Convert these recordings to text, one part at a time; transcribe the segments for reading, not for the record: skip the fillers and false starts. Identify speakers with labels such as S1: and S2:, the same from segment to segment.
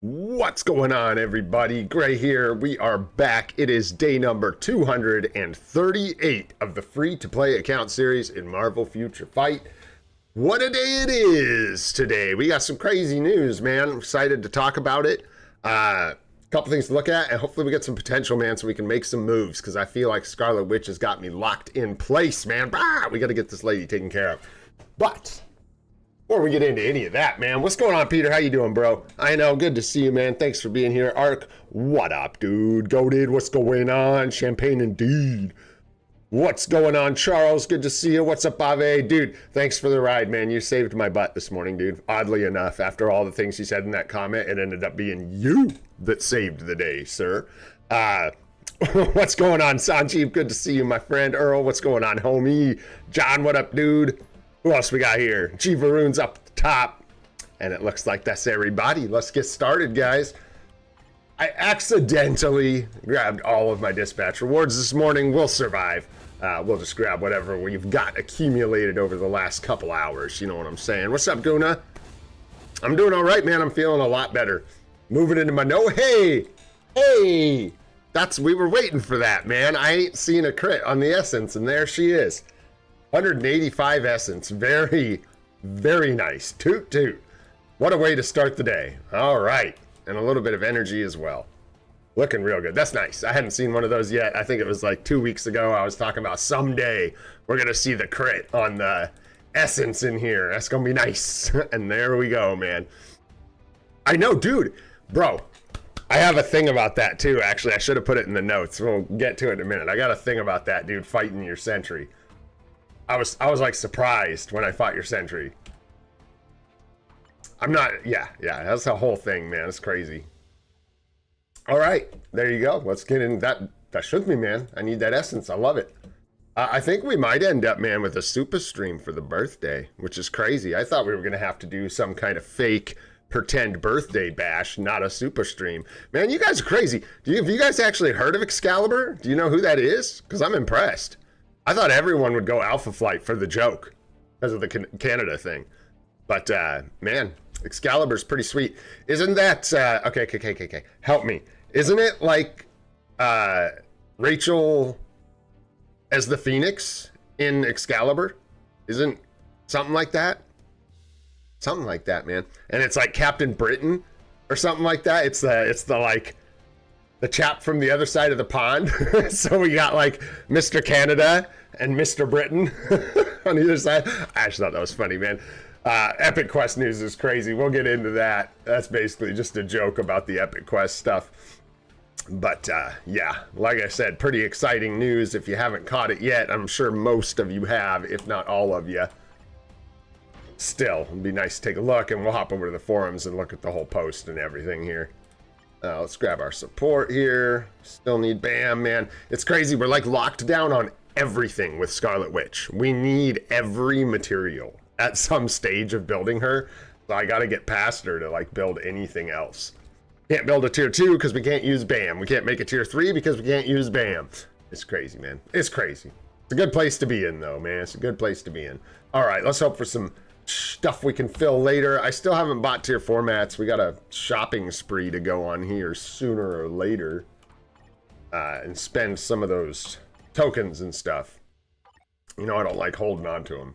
S1: What's going on, everybody? Gray here. We are back. It is day number 238 of the free-to-play account series in Marvel Future Fight. What a day it is today. We got some crazy news, man. I'm excited to talk about it. A couple things to look at, and hopefully we get some potential, man, so we can make some moves, because I feel like Scarlet Witch has got me locked in place, man. We got to get this lady taken care of. But before we get into any of that, man, what's going on, Peter? How you doing, bro? I know, good to see you, man. Thanks for being here. Ark, what up, dude? Goated, what's going on? Champagne indeed. What's going on, Charles? Good to see you. What's up, Ave? Dude, thanks for the ride, man. You saved my butt this morning, dude. Oddly enough, after all the things you said in that comment, it ended up being you that saved the day, sir. What's going on, Sanjeev? Good to see you, my friend. Earl, what's going on, homie? John, what up, dude? Who else we got here? G Varoon's up at the top. And it looks like that's everybody. Let's get started, guys. I accidentally grabbed all of my dispatch rewards this morning. We'll survive. We'll just grab whatever we've got accumulated over the last couple hours. You know what I'm saying? What's up, Guna? I'm doing all right, man. I'm feeling a lot better. Moving into my Hey! We were waiting for that, man. I ain't seen a crit on the Essence, and there she is. 185 Essence. Very, very nice. Toot toot. What a way to start the day. All right. And a little bit of energy as well. Looking real good. That's nice. I hadn't seen one of those yet. I think it was like 2 weeks ago. I was talking about someday we're going to see the crit on the Essence in here. That's going to be nice. And there we go, man. I know, dude. Bro, I have a thing about that too. Actually, I should have put it in the notes. We'll get to it in a minute. I got a thing about that, dude, fighting your sentry. I was like surprised when I fought your sentry. I'm not, yeah, that's the whole thing, man. It's crazy. All right, there you go. Let's get in. That shook me, man. I need that Essence. I love it. I think we might end up, man, with a super stream for the birthday, which is crazy. I thought we were going to have to do some kind of fake pretend birthday bash, not a super stream. Man, you guys are crazy. Have you guys actually heard of Excalibur? Do you know who that is? Because I'm impressed. I thought everyone would go Alpha Flight for the joke because of the Canada thing. But, man, Excalibur's pretty sweet. Isn't that, okay. Help me. Isn't it like Rachel as the Phoenix in Excalibur? Isn't something like that? Something like that, man. And it's like Captain Britain or something like that. It's the like the chap from the other side of the pond. So we got like Mr. Canada and Mr. Britain on either side. I actually thought that was funny, man. Epic Quest news is crazy. We'll get into that. That's basically just a joke about the Epic Quest stuff. But yeah, like I said, pretty exciting news. If you haven't caught it yet, I'm sure most of you have, if not all of you. Still, it'd be nice to take a look, and we'll hop over to the forums and look at the whole post and everything here. Let's grab our support here. Still need Bam, man. It's crazy. We're like locked down on everything with Scarlet Witch. We need every material at some stage of building her. So I got to get past her to like build anything else. Can't build a tier 2 because we can't use Bam. We can't make a tier 3 because we can't use Bam. It's crazy, man. It's crazy. It's a good place to be in, though, man. It's a good place to be in. All right, let's hope for some stuff we can fill later. I still haven't bought tier 4 mats. We got a shopping spree to go on here sooner or later and spend some of those tokens and stuff. You know, I don't like holding on to them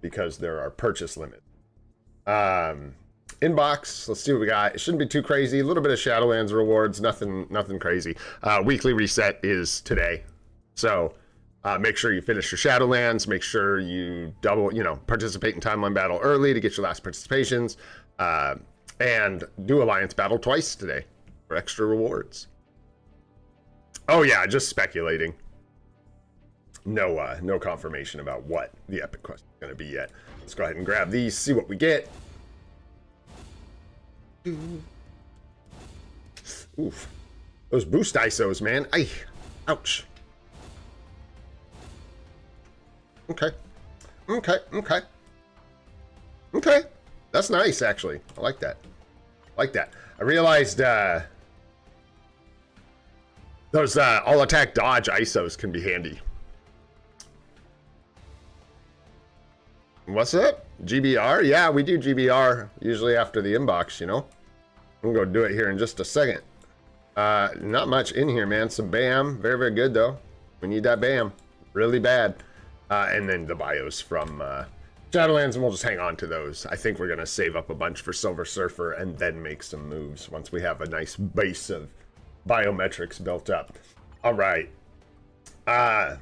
S1: because there are purchase limits. Inbox, let's see what we got. It shouldn't be too crazy. A little bit of Shadowlands rewards, nothing crazy. Weekly reset is today. So make sure you finish your Shadowlands. Make sure you participate in Timeline Battle early to get your last participations. And do Alliance Battle twice today for extra rewards. Oh yeah, just speculating. No confirmation about what the Epic Quest is going to be yet. Let's go ahead and grab these, see what we get. Oof. Those boost ISOs, man. Ouch. Okay. That's nice, actually. I like that. I realized those all attack dodge ISOs can be handy. What's up? GBR? Yeah, we do GBR usually after the inbox, you know? I'm gonna go do it here in just a second. Not much in here, man. Some BAM, very, very good though. We need that BAM, really bad. And then the bios from Shadowlands, and we'll just hang on to those. I think we're gonna save up a bunch for Silver Surfer and then make some moves once we have a nice base of biometrics built up. All right. I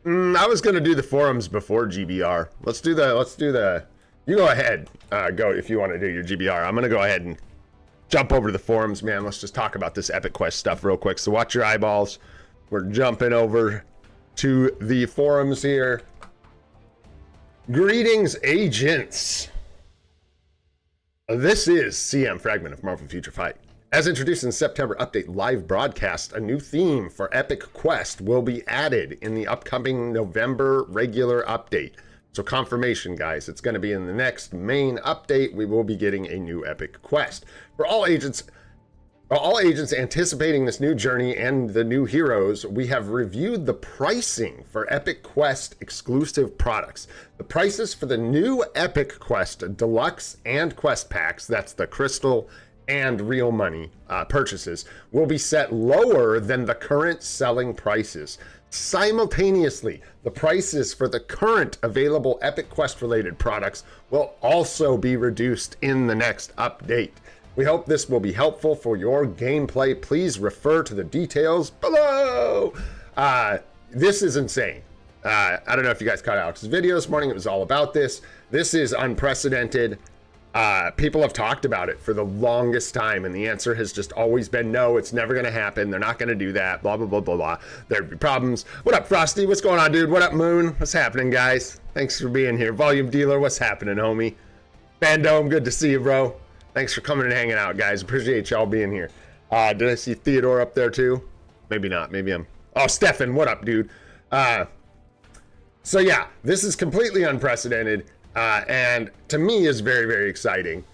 S1: was gonna do the forums before GBR. Let's do the. You go ahead. Go if you want to do your GBR. I'm gonna go ahead and jump over to the forums, man. Let's just talk about this Epic Quest stuff real quick. So watch your eyeballs. We're jumping over to the forums here. Greetings, agents. This is CM Fragment of Marvel Future Fight. As introduced in September update live broadcast, a new theme for Epic Quest will be added in the upcoming November regular update. So confirmation, guys, it's going to be in the next main update. We will be getting a new Epic Quest. For all agents anticipating this new journey and the new heroes, we have reviewed the pricing for Epic Quest exclusive products. The prices for the new Epic Quest Deluxe and Quest Packs, that's the Crystal and real money purchases, will be set lower than the current selling prices. Simultaneously, the prices for the current available Epic Quest related products will also be reduced in the next update. We hope this will be helpful for your gameplay. Please refer to the details below. This is insane. I don't know if you guys caught Alex's video this morning. It was all about this. This is unprecedented. People have talked about it for the longest time, and the answer has just always been no, it's never going to happen. They're not going to do that, blah, blah, blah, blah, blah. There'd be problems. What up, Frosty? What's going on, dude? What up, Moon? What's happening, guys? Thanks for being here. Volume Dealer, what's happening, homie? Bandome, good to see you, bro. Thanks for coming and hanging out, guys. Appreciate y'all being here. Did I see Theodore up there, too? Maybe not. Maybe I'm... Oh, Stefan, what up, dude? So, yeah, this is completely unprecedented. And to me is very, very exciting.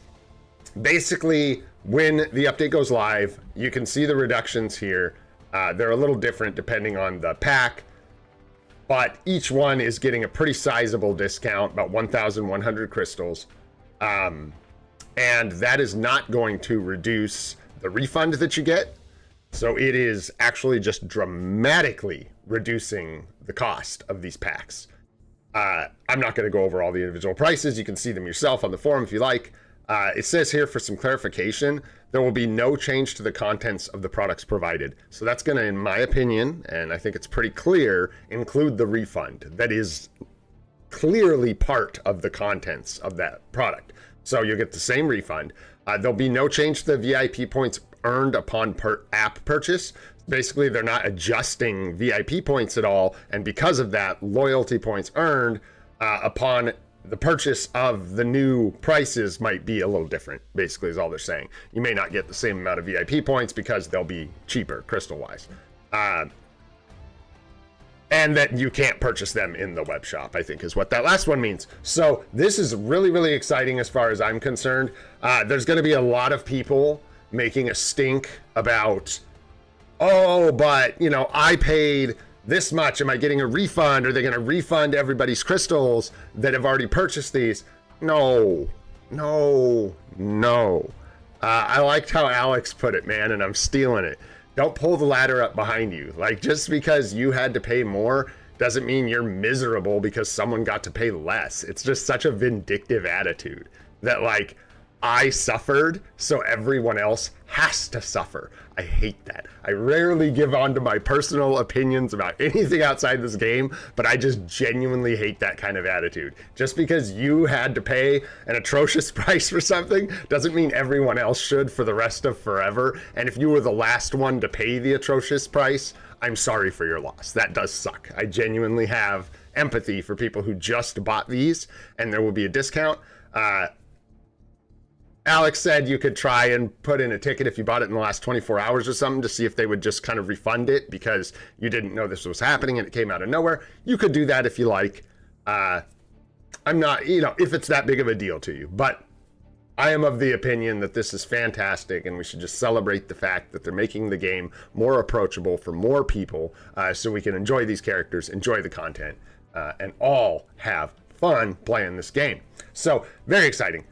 S1: Basically, when the update goes live, you can see the reductions here. They're a little different depending on the pack, but each one is getting a pretty sizable discount, about 1,100 crystals. And that is not going to reduce the refund that you get. So it is actually just dramatically reducing the cost of these packs. I'm not going to go over all the individual prices. You can see them yourself on the forum if you like. It says here, for some clarification, there will be no change to the contents of the products provided. So that's going to, in my opinion, and I think it's pretty clear, include the refund. That is clearly part of the contents of that product. So you'll get the same refund. There'll be no change to the VIP points earned upon app purchase. Basically, they're not adjusting VIP points at all, and because of that, loyalty points earned upon the purchase of the new prices might be a little different, basically is all they're saying. You may not get the same amount of VIP points because they'll be cheaper, crystal-wise. And that you can't purchase them in the web shop, I think is what that last one means. So this is really, really exciting as far as I'm concerned. There's going to be a lot of people making a stink about, oh, but, you know, I paid this much. Am I getting a refund? Are they going to refund everybody's crystals that have already purchased these? No, no, no. I liked how Alex put it, man, and I'm stealing it. Don't pull the ladder up behind you. Like, just because you had to pay more doesn't mean you're miserable because someone got to pay less. It's just such a vindictive attitude that, like, I suffered, so everyone else has to suffer. I hate that. I rarely give on to my personal opinions about anything outside this game, but I just genuinely hate that kind of attitude. Just because you had to pay an atrocious price for something doesn't mean everyone else should for the rest of forever. And if you were the last one to pay the atrocious price, I'm sorry for your loss. That does suck. I genuinely have empathy for people who just bought these and there will be a discount. Alex said you could try and put in a ticket if you bought it in the last 24 hours or something to see if they would just kind of refund it because you didn't know this was happening and it came out of nowhere. You could do that if you like. I'm not, you know, if it's that big of a deal to you, but I am of the opinion that this is fantastic and we should just celebrate the fact that they're making the game more approachable for more people so we can enjoy these characters, enjoy the content, and all have fun playing this game. So very exciting.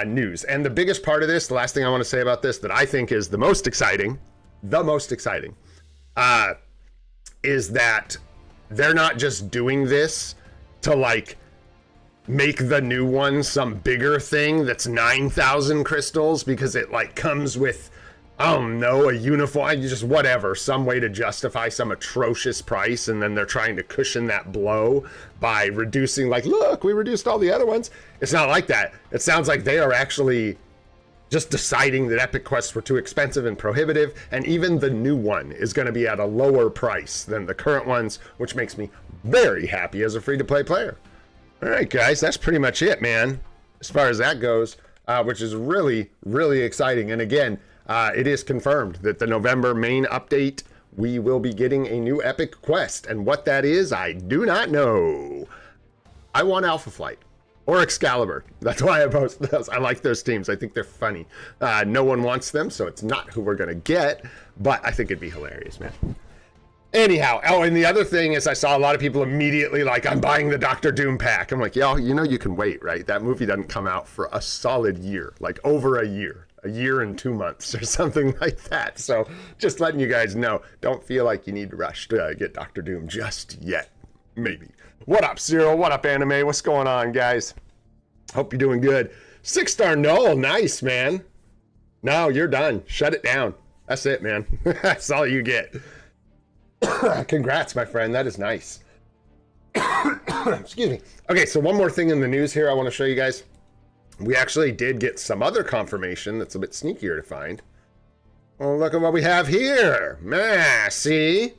S1: news. And the biggest part of this, the last thing I want to say about this that I think is the most exciting, is that they're not just doing this to like make the new one some bigger thing that's 9,000 crystals because it like comes with, I don't know, a uniform, just whatever, some way to justify some atrocious price, and then they're trying to cushion that blow by reducing, like, look, we reduced all the other ones. It's not like that. It sounds like they are actually just deciding that epic quests were too expensive and prohibitive, and even the new one is going to be at a lower price than the current ones, which makes me very happy as a free-to-play player. All right, guys, that's pretty much it, man, as far as that goes, which is really, really exciting. And again, it is confirmed that the November main update, we will be getting a new epic quest. And what that is, I do not know. I want Alpha Flight or Excalibur. That's why I post those. I like those teams. I think they're funny. No one wants them, so it's not who we're going to get. But I think it'd be hilarious, man. Anyhow, oh, and the other thing is I saw a lot of people immediately like, I'm buying the Doctor Doom pack. I'm like, yo, you know you can wait, right? That movie doesn't come out for a solid year, like over a year and 2 months or something like that. So just letting you guys know, don't feel like you need to rush to get Doctor Doom just yet. Maybe. What up, Cyril? What up, Anime? What's going on, guys? Hope you're doing good. 6-star Null. Nice, man. No, you're done. Shut it down. That's it, man. That's all you get. Congrats, my friend. That is nice. Excuse me. Okay, so one more thing in the news here I want to show you guys. We actually did get some other confirmation that's a bit sneakier to find. Oh, look at what we have here. Meh, see?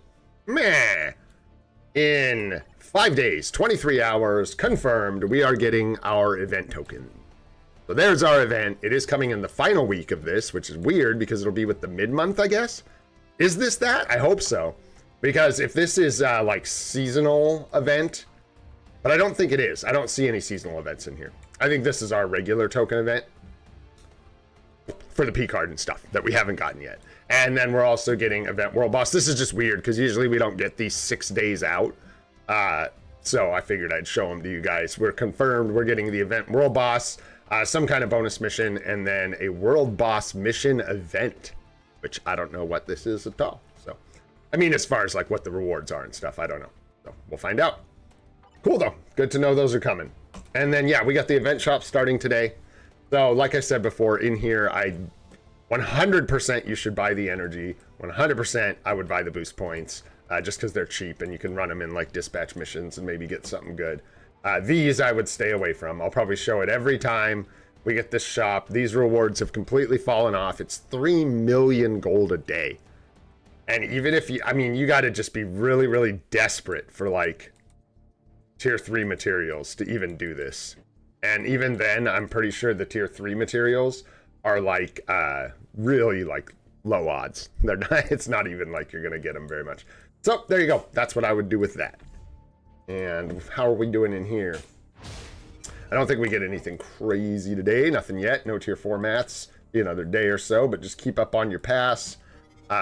S1: Meh. In 5 days, 23 hours, confirmed, we are getting our event token. So there's our event. It is coming in the final week of this, which is weird because it'll be with the mid-month, I guess. Is this that? I hope so. Because if this is like seasonal event, but I don't think it is. I don't see any seasonal events in here. I think this is our regular token event for the P card and stuff that we haven't gotten yet. And then we're also getting event world boss. This is just weird because usually we don't get these 6 days out. So I figured I'd show them to you guys. We're confirmed we're getting the event world boss, some kind of bonus mission, and then a world boss mission event, which I don't know what this is at all. I mean, as far as like what the rewards are and stuff, I don't know. So we'll find out. Cool though. Good to know those are coming. And then, yeah, we got the event shop starting today. So like I said before, in here, 100% you should buy the energy. 100% I would buy the boost points just because they're cheap and you can run them in like dispatch missions and maybe get something good. These I would stay away from. I'll probably show it every time we get this shop. These rewards have completely fallen off. It's 3 million gold a day. And even if you, I mean, you got to just be really, really desperate for like tier 3 materials to even do this. And even then, I'm pretty sure the tier 3 materials are like really like low odds. They're not, it's not even like you're going to get them very much. So there you go. That's what I would do with that. And how are we doing in here? I don't think we get anything crazy today. Nothing yet. No tier 4 mats. Be another day or so, but just keep up on your pass.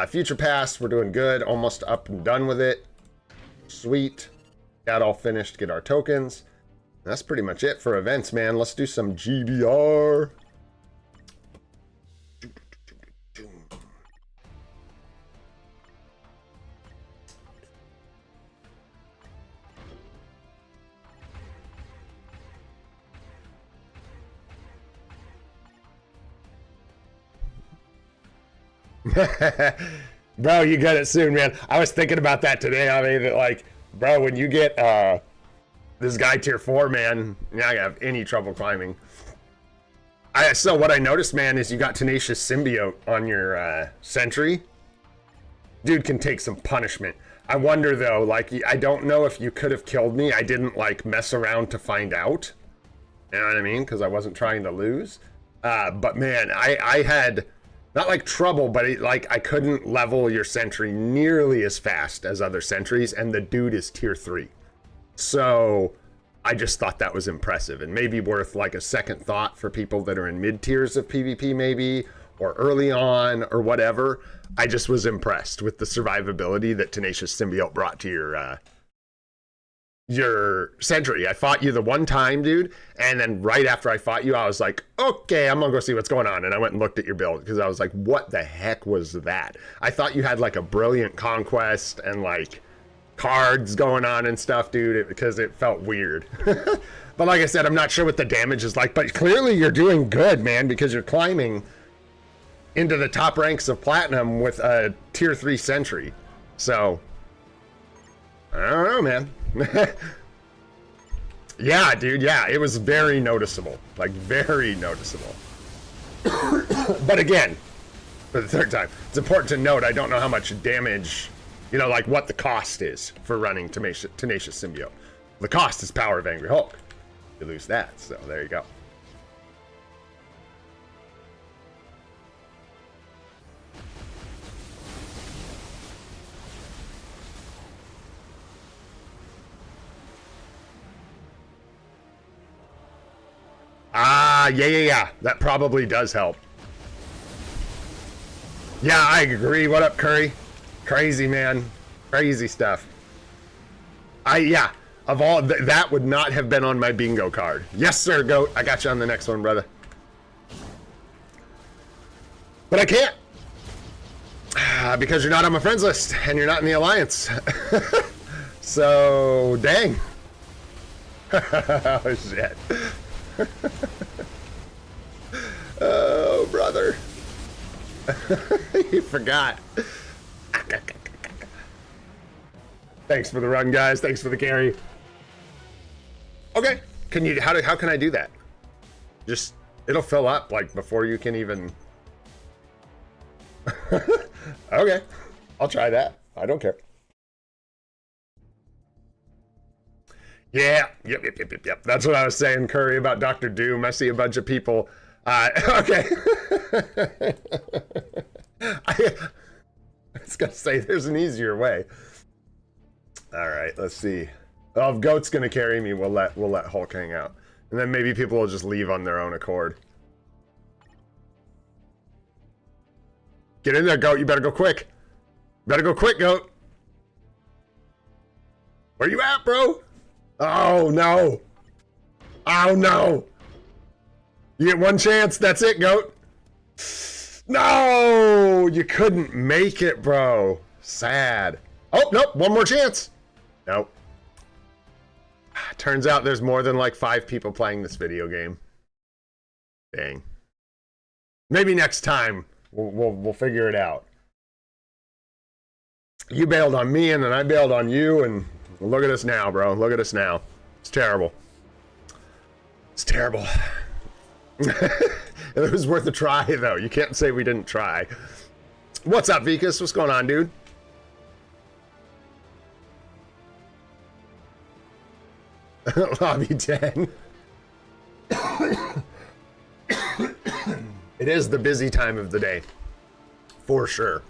S1: Future pass, we're doing good. Almost up and done with it. Sweet. Got all finished. Get our tokens. That's pretty much it for events, man. Let's do some GBR. Bro, you get it soon, man. I was thinking about that today. I mean, like, bro, when you get this guy tier 4, man, you're not gonna have any trouble climbing. So what I noticed, man, is you got Tenacious Symbiote on your sentry. Dude can take some punishment. I wonder though, like, I don't know if you could have killed me. I didn't like mess around to find out. You know what I mean? Because I wasn't trying to lose. But man, I had not like trouble, but like I couldn't level your sentry nearly as fast as other sentries, and the dude is tier 3. So I just thought that was impressive and maybe worth like a second thought for people that are in mid tiers of PvP maybe, or early on or whatever. I just was impressed with the survivability that Tenacious Symbiote brought to your your sentry. I fought you the one time, dude, and then right after I fought you, I was like, okay, I'm gonna go see what's going on. And I went and looked at your build because I was like, what the heck was that? I thought you had like a brilliant conquest and like cards going on and stuff, dude, because it felt weird. But like I said, I'm not sure what the damage is like, but clearly you're doing good, man, because you're climbing into the top ranks of platinum with a tier 3 sentry. So I don't know, man. Yeah, dude, yeah, it was very noticeable, like very noticeable. But again, for the third time, it's important to note I don't know how much damage, you know, like what the cost is for running Tenacious Symbiote. The cost is Power of Angry Hulk. You lose that, so there you go. Ah, yeah. That probably does help. Yeah, I agree. What up, Curry? Crazy, man. Crazy stuff. Yeah. Of all, that would not have been on my bingo card. Yes, sir, Goat. I got you on the next one, brother. But I can't. Because you're not on my friends list, and you're not in the alliance. So, dang. Oh, shit. Oh, brother. You forgot. Thanks for the run, guys. Thanks for the carry. Okay. Can you how can I do that? Just it'll fill up like before you can even. Okay. I'll try that. I don't care. Yeah. Yep. That's what I was saying, Curry, about Dr. Doom. I see a bunch of people. Okay. I was gonna say there's an easier way. All right, let's see. Oh, if Goat's gonna carry me, we'll let Hulk hang out, and then maybe people will just leave on their own accord. Get in there, Goat. You better go quick. Better go quick, Goat. Where you at, bro? Oh no. Oh no. You get one chance. That's it, Goat. No, you couldn't make it, bro. Sad. Oh, nope. One more chance. Nope. Turns out there's more than like 5 people playing this video game. Dang. Maybe next time we'll figure it out. You bailed on me and then I bailed on you, and look at us now, bro. Look at us now. It's terrible. It's terrible. It was worth a try, though. You can't say we didn't try. What's up, Vikas? What's going on, dude? Lobby 10. It is the busy time of the day. For sure.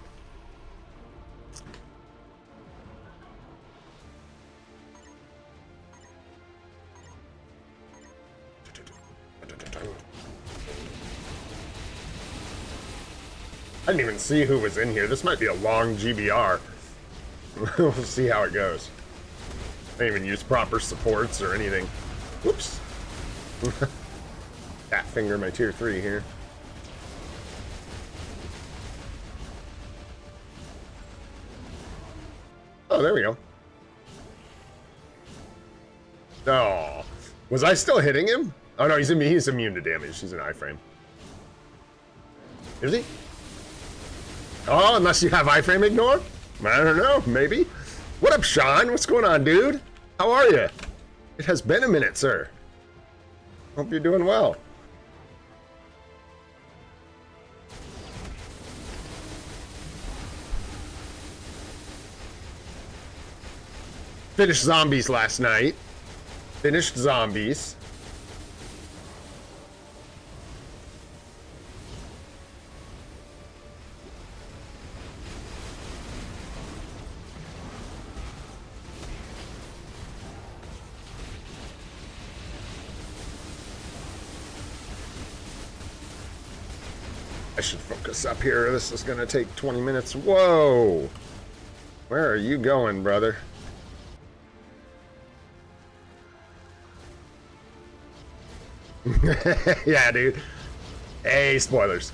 S1: I didn't even see who was in here. This might be a long GBR. We'll see how it goes. I didn't even use proper supports or anything. Whoops. Fat finger my tier 3 here. Oh, there we go. Oh. Was I still hitting him? Oh no, he's immune to damage. He's an iframe. Is he? Oh, unless you have iframe ignore? I don't know, maybe. What up, Sean? What's going on, dude? How are you? It has been a minute, sir. Hope you're doing well. Finished zombies last night. Finished zombies. I should focus up here. This is gonna take 20 minutes. Whoa! Where are you going, brother? Yeah, dude. Hey, spoilers.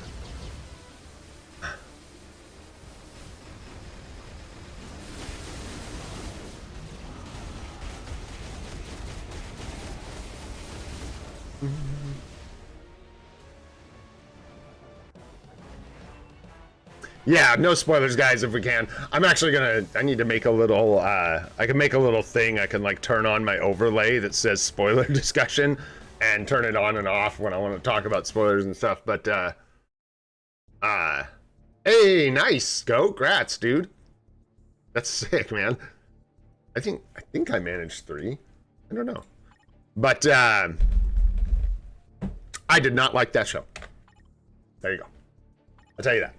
S1: Yeah, no spoilers, guys, if we can. I'm actually gonna, I need to make a little, I can make a little thing. I can, like, turn on my overlay that says spoiler discussion and turn it on and off when I want to talk about spoilers and stuff, but, hey, nice, go, grats, dude. That's sick, man. I think I managed 3. I don't know. But, I did not like that show. There you go. I'll tell you that.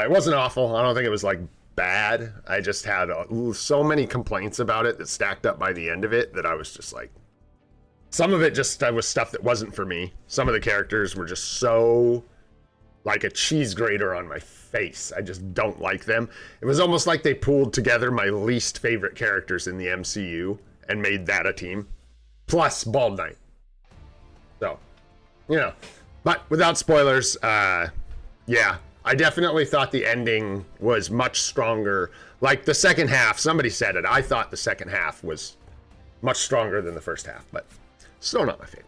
S1: It wasn't awful. I don't think it was, like, bad. I just had so many complaints about it that stacked up by the end of it that I was just like... Some of it just was stuff that wasn't for me. Some of the characters were just so... like a cheese grater on my face. I just don't like them. It was almost like they pooled together my least favorite characters in the MCU and made that a team. Plus Bald Knight. So, you know. But without spoilers, yeah. I definitely thought the ending was much stronger. Like the second half, somebody said it. I thought the second half was much stronger than the first half, but still not my favorite.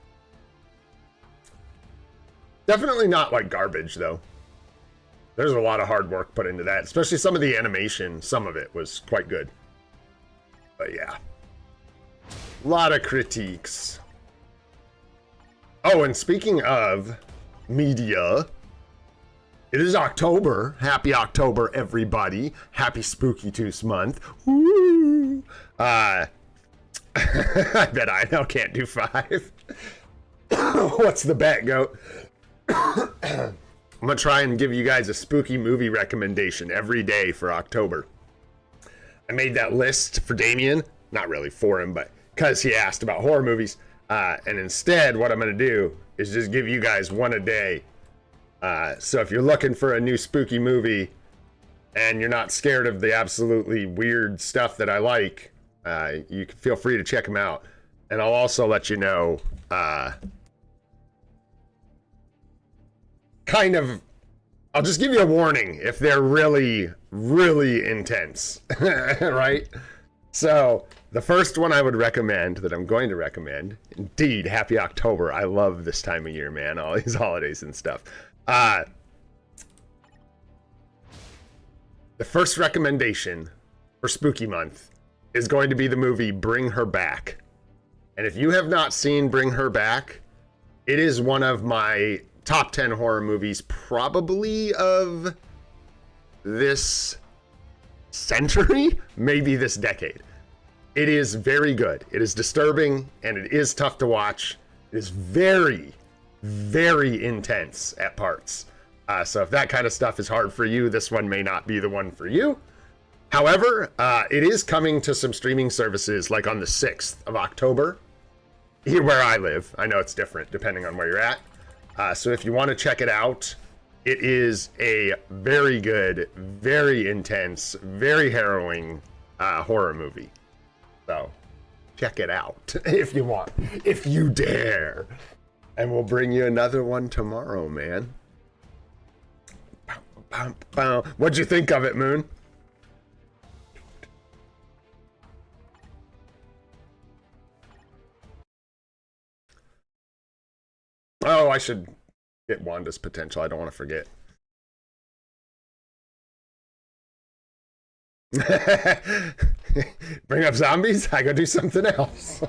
S1: Definitely not like garbage though. There's a lot of hard work put into that, especially some of the animation. Some of it was quite good. But yeah. A lot of critiques. Oh, and speaking of media, it is October. Happy October, everybody. Happy Spooky Tooth month. Woo! I bet I now can't do 5. What's the bet, goat? I'm gonna try and give you guys a spooky movie recommendation every day for October. I made that list for Damien. Not really for him, but because he asked about horror movies. And instead, what I'm gonna do is just give you guys one a day. So if you're looking for a new spooky movie and you're not scared of the absolutely weird stuff that I like, you can feel free to check them out. And I'll also let you know, kind of, I'll just give you a warning if they're really, really intense, right? So the first one I would recommend, that I'm going to recommend, indeed, happy October. I love this time of year, man, all these holidays and stuff. The first recommendation for Spooky Month is going to be the movie Bring Her Back. And if you have not seen Bring Her Back, it is one of my top 10 horror movies, probably of this century, maybe this decade. It is very good. It is disturbing, and it is tough to watch. It is very, very intense at parts. So if that kind of stuff is hard for you, this one may not be the one for you. However, it is coming to some streaming services like on the 6th of October, here where I live. I know it's different depending on where you're at. So if you want to check it out, it is a very good, very intense, very harrowing horror movie. So check it out if you want, if you dare. And we'll bring you another one tomorrow, man. What'd you think of it, Moon? Oh, I should get Wanda's potential. I don't want to forget. Bring up zombies? I go do something else.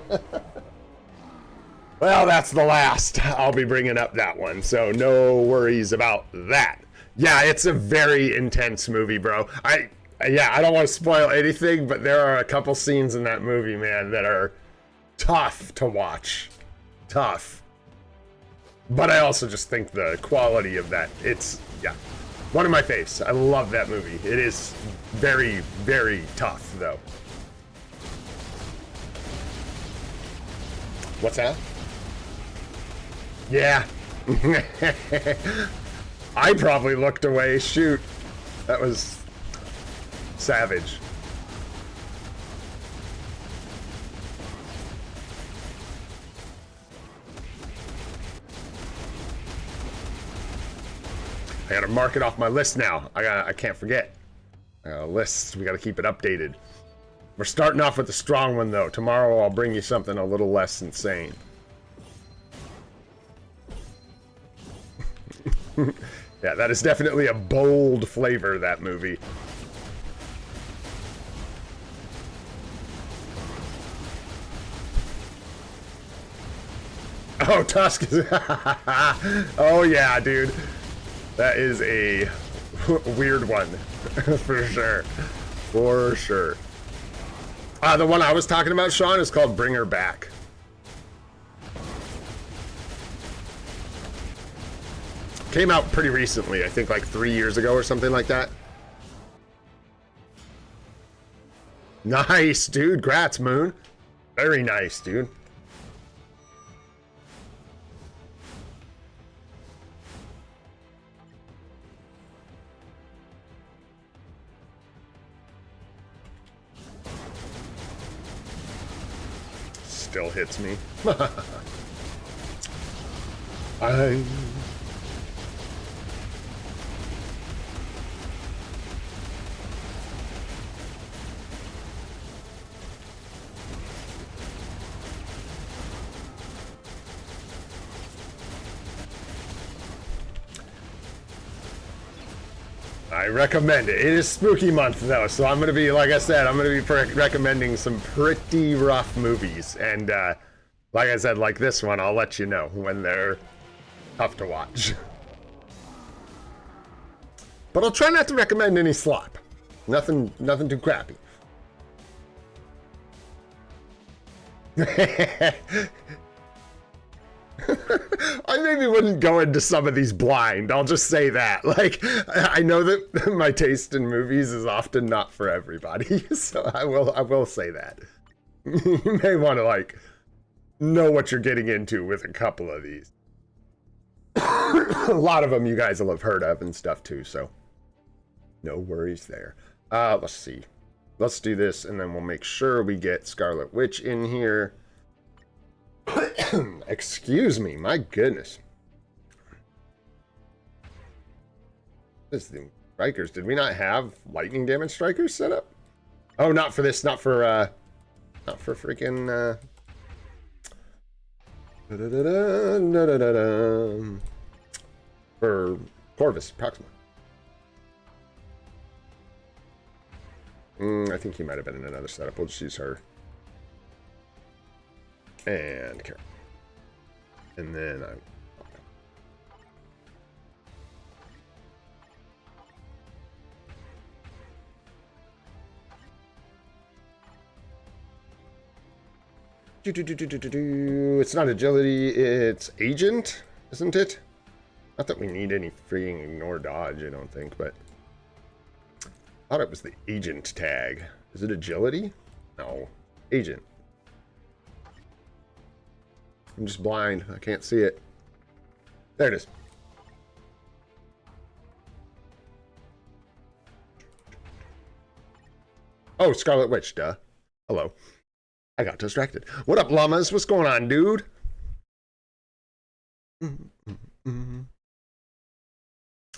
S1: Well, that's the last. I'll be bringing up that one, so no worries about that. Yeah, it's a very intense movie, bro. I don't want to spoil anything, but there are a couple scenes in that movie, man, that are tough to watch. Tough. But I also just think the quality of that, it's, yeah, one of my faves. I love that movie. It is very, very tough, though. What's that? Yeah. I probably looked away. Shoot. That was savage. I gotta mark it off my list now. I can't forget. Lists, we gotta keep it updated. We're starting off with a strong one though. Tomorrow I'll bring you something a little less insane. Yeah, that is definitely a bold flavor, that movie. Oh, Tusk is... Oh, yeah, dude. That is a weird one. For sure. For sure. The one I was talking about, Sean, is called Bring Her Back. Came out pretty recently, I think like 3 years ago or something like that. Nice, dude. Grats, Moon. Very nice, dude. Still hits me. I recommend it. It is spooky month though, so I'm gonna be, like I said, I'm gonna be recommending some pretty rough movies, and like I said, like this one, I'll let you know when they're tough to watch. But I'll try not to recommend any slop. Nothing too crappy. I maybe wouldn't go into some of these blind. I'll just say that. Like, I know that my taste in movies is often not for everybody, so I will say that. You may want to like know what you're getting into with a couple of these. A lot of them you guys will have heard of and stuff too, so no worries there. Let's see. Let's do this, and then we'll make sure we get Scarlet Witch in here. Excuse me, my goodness. This is the strikers. Did we not have lightning damage strikers set up? Oh, not for this, not for freaking for Corvus Proxima. I think he might have been in another setup. We'll just use her. And Karen. And then I... It's not agility, it's agent, isn't it? Not that we need any freaking ignore dodge, I don't think, but... I thought it was the agent tag. Is it agility? No. Agent. I'm just blind. I can't see it. There it is. Oh, Scarlet Witch, duh. Hello. I got distracted. What up, llamas? What's going on, dude?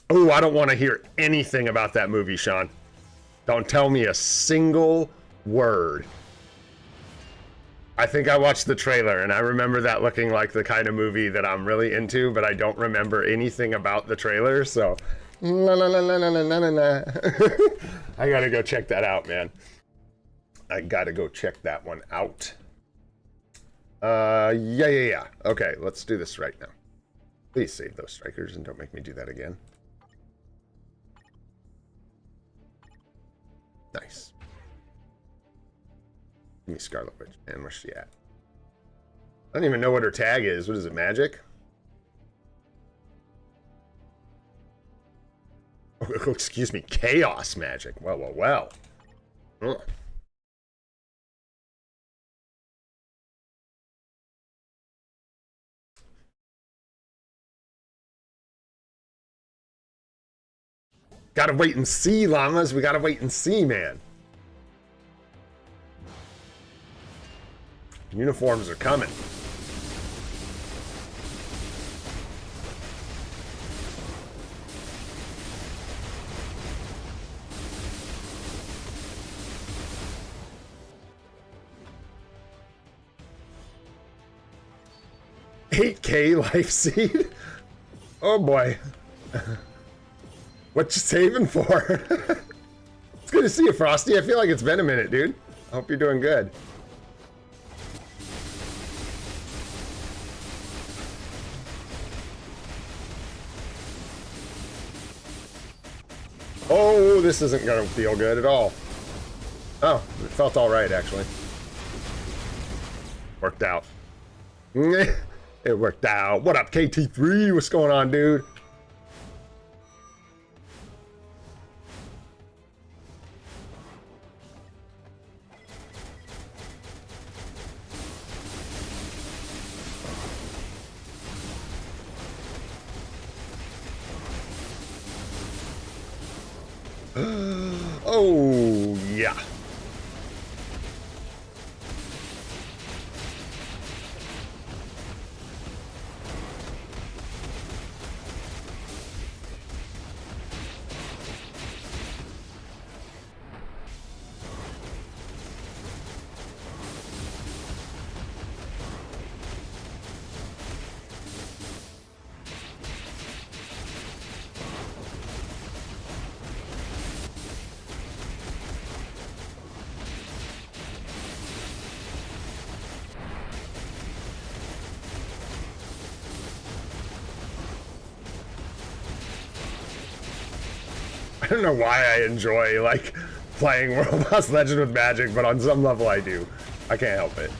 S1: Oh, I don't want to hear anything about that movie, Sean. Don't tell me a single word. I think I watched the trailer, and I remember that looking like the kind of movie that I'm really into, but I don't remember anything about the trailer, so... La, la, la, la, la, la, la, la. I gotta go check that out, man. I gotta go check that one out. Yeah. Okay, let's do this right now. Please save those strikers and don't make me do that again. Nice. Give me Scarlet Witch. Man, where's she at? I don't even know what her tag is. What is it, magic? Oh, excuse me, chaos magic. Well. Ugh. Gotta wait and see, llamas. We gotta wait and see, man. Uniforms are coming. 8K life seed? Oh boy. What you saving for? It's good to see you, Frosty. I feel like it's been a minute, dude. I hope you're doing good. Oh, this isn't gonna feel good at all. Oh, it felt all right, actually. Worked out. It worked out. What up, KT3? What's going on, dude? Oh, yeah. I don't know why I enjoy, like, playing World Boss Legend with Magic, but on some level I do. I can't help it.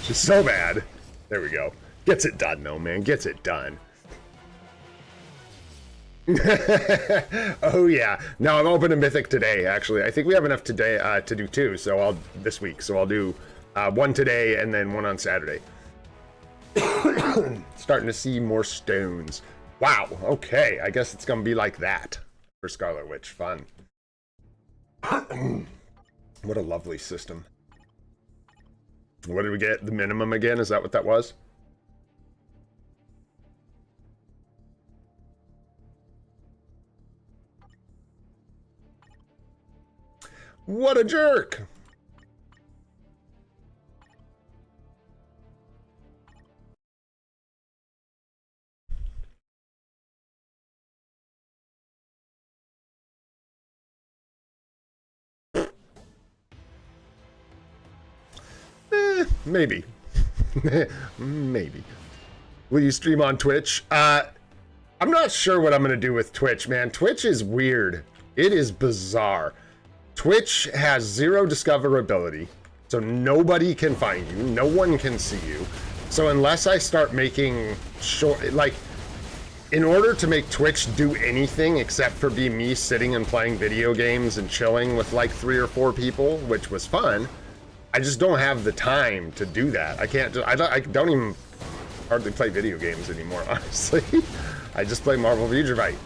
S1: She's so bad. There we go. Gets it done, though, man. Gets it done. Oh, yeah. No, I'm opening Mythic today, actually. I think we have enough today to do two, so this week. So I'll do one today and then one on Saturday. Starting to see more stones. Wow, okay, I guess it's gonna be like that for Scarlet Witch. Fun. What a lovely system. What did we get? The minimum again? Is that what that was? What a jerk! Maybe. Maybe. Will you stream on Twitch? I'm not sure what I'm gonna do with Twitch, man. Twitch is weird. It is bizarre. Twitch has zero discoverability, so nobody can find you. No one can see you. So unless I start making short, like, in order to make Twitch do anything except for be me sitting and playing video games and chilling with like 3 or 4 people, which was fun, I just don't have the time to do that. I can't. I don't even hardly play video games anymore, honestly. I just play Marvel Future Fight,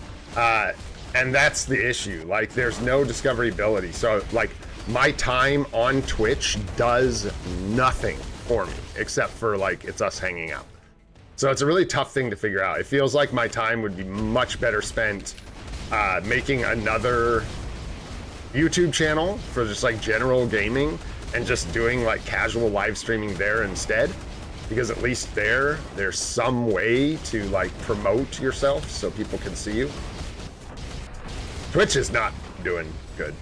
S1: and that's the issue. Like, there's no discoverability. So, like, my time on Twitch does nothing for me except for like it's us hanging out. So it's a really tough thing to figure out. It feels like my time would be much better spent making another YouTube channel for just like general gaming and just doing like casual live streaming there instead, because at least there's some way to like promote yourself so people can see you. Twitch is not doing good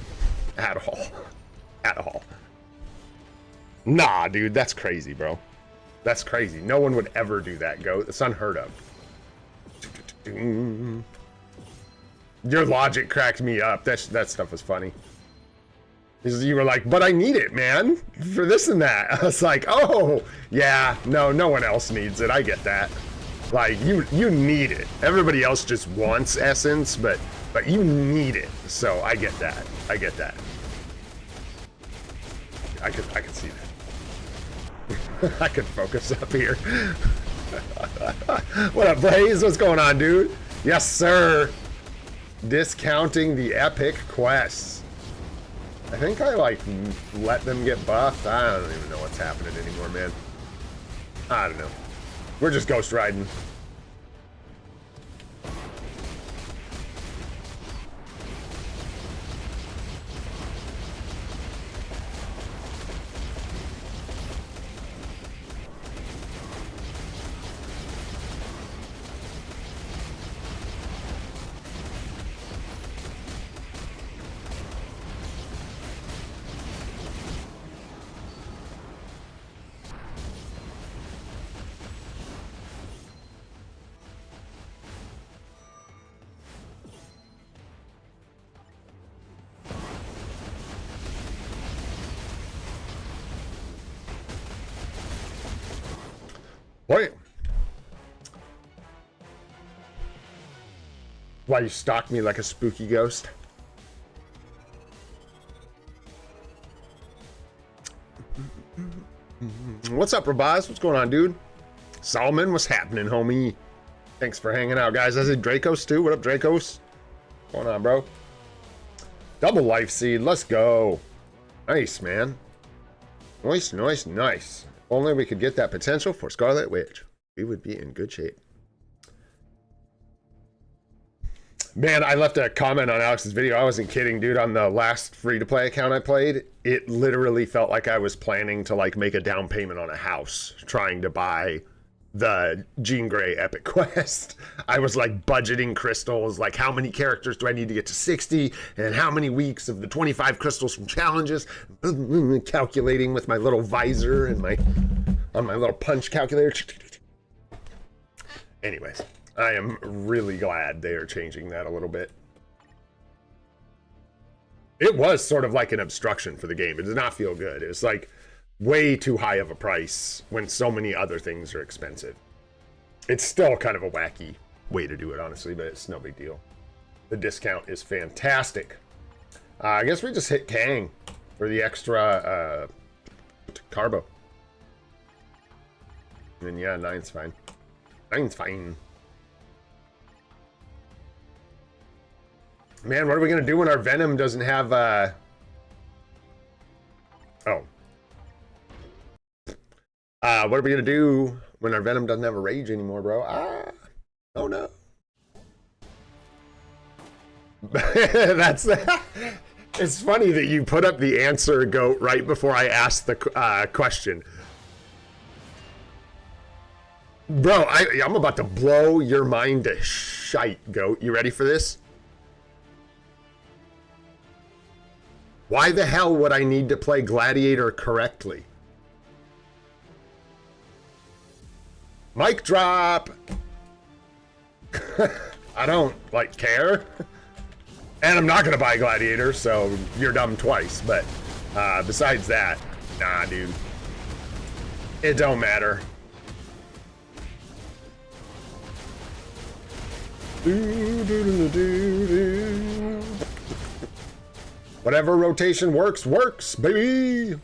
S1: at all. At all. Nah, dude, that's crazy, bro. That's crazy. No one would ever do that, Goat. It's unheard of. Your logic cracked me up. That stuff was funny. You were like, but I need it, man, for this and that. I was like, oh, yeah, no one else needs it. I get that. Like, you need it. Everybody else just wants essence, but you need it. So I get that. I get that. I could see that. I could focus up here. What up, Blaze? What's going on, dude? Yes, sir. Discounting the epic quests. I think I, like, let them get buffed. I don't even know what's happening anymore, man. I don't know. We're just ghost riding. Wait. Why you stalk me like a spooky ghost? What's up, Rabaz? What's going on, dude? Solomon, what's happening, homie? Thanks for hanging out, guys. I said Dracos too. What up, Dracos? What's going on, bro? Double life seed. Let's go. Nice, man. Nice, nice, nice. If only we could get that potential for Scarlet Witch. We would be in good shape. Man, I left a comment on Alex's video. I wasn't kidding, dude. On the last free-to-play account I played, it literally felt like I was planning to like make a down payment on a house, trying to buy the Jean Grey Epic Quest. I was like budgeting crystals, like how many characters do I need to get to 60, and how many weeks of the 25 crystals from challenges, calculating with my little visor and on my little punch calculator. Anyways. I am really glad they are changing that a little bit. It was sort of like an obstruction for the game. It did not feel good. It was like way too high of a price when so many other things are expensive. It's still kind of a wacky way to do it, honestly, but it's no big deal. The discount is fantastic. I guess we just hit Kang for the extra carbo. And yeah, 9's fine. 9's fine. Man, what are we gonna do when our Venom doesn't have oh. What are we gonna do when our Venom doesn't have a rage anymore, bro? Oh no. That's it's funny that you put up the answer, Goat, right before I asked the question. Bro, I'm about to blow your mind to shite, Goat. You ready for this? Why the hell would I need to play Gladiator correctly? Mic drop! I don't, like, care. And I'm not gonna buy Gladiator, so you're dumb twice. But, besides that, nah, dude. It don't matter. Whatever rotation works, works, baby!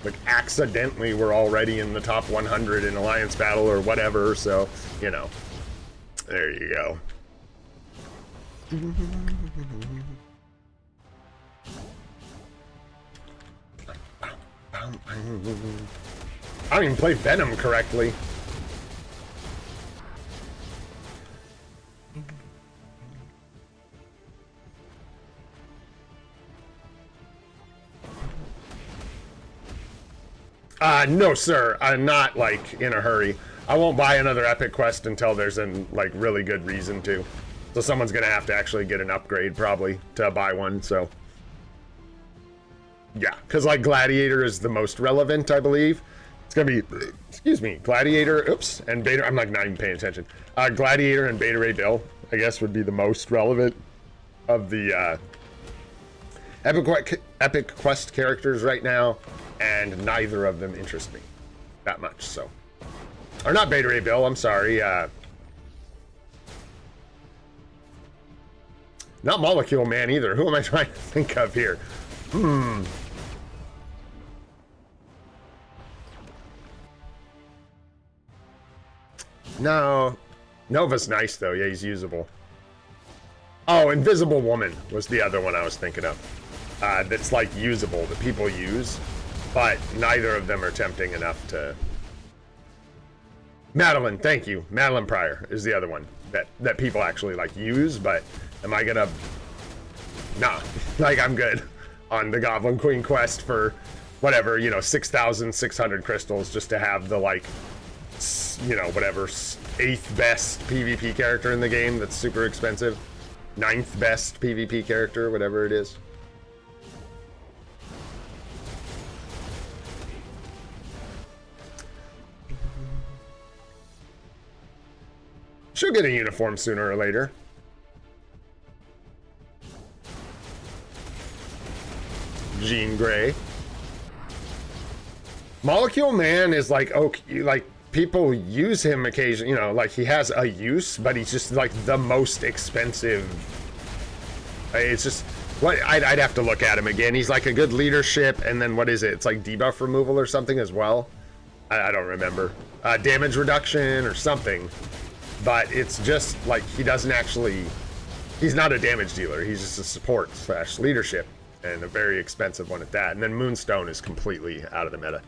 S1: Like, accidentally, we're already in the top 100 in Alliance Battle or whatever, so, you know. There you go. I don't even play Venom correctly. No, sir. I'm not, like, in a hurry. I won't buy another Epic Quest until there's an, like, really good reason to. So someone's gonna have to actually get an upgrade, probably, to buy one, so. Yeah, because, like, Gladiator is the most relevant, I believe. It's gonna be, excuse me, Gladiator, oops, and Beta, I'm, like, not even paying attention. Gladiator and Beta Ray Bill, I guess, would be the most relevant of the, Epic Quest characters right now. And neither of them interest me that much, so. Or not Beta Ray Bill, I'm sorry. Not Molecule Man either. Who am I trying to think of here? No. Nova's nice, though. Yeah, he's usable. Oh, Invisible Woman was the other one I was thinking of. That's, like, usable, that people use. But neither of them are tempting enough to... Madeline, thank you. Madeline Pryor is the other one that people actually, like, use, but am I gonna... Nah. Like, I'm good on the Goblin Queen quest for, whatever, you know, 6,600 crystals just to have the, like, you know, whatever, 8th best PvP character in the game that's super expensive. 9th best PvP character, whatever it is. She'll get a uniform sooner or later. Jean Grey. Molecule Man is like, okay, like people use him occasionally, you know, like he has a use, but he's just like the most expensive. It's just what I'd have to look at him again. He's like a good leadership, and then what is it? It's like debuff removal or something as well. I don't remember. Damage reduction or something, but it's just like he doesn't actually. He's not a damage dealer. He's just a support / leadership, and a very expensive one at that. And then Moonstone is completely out of the meta.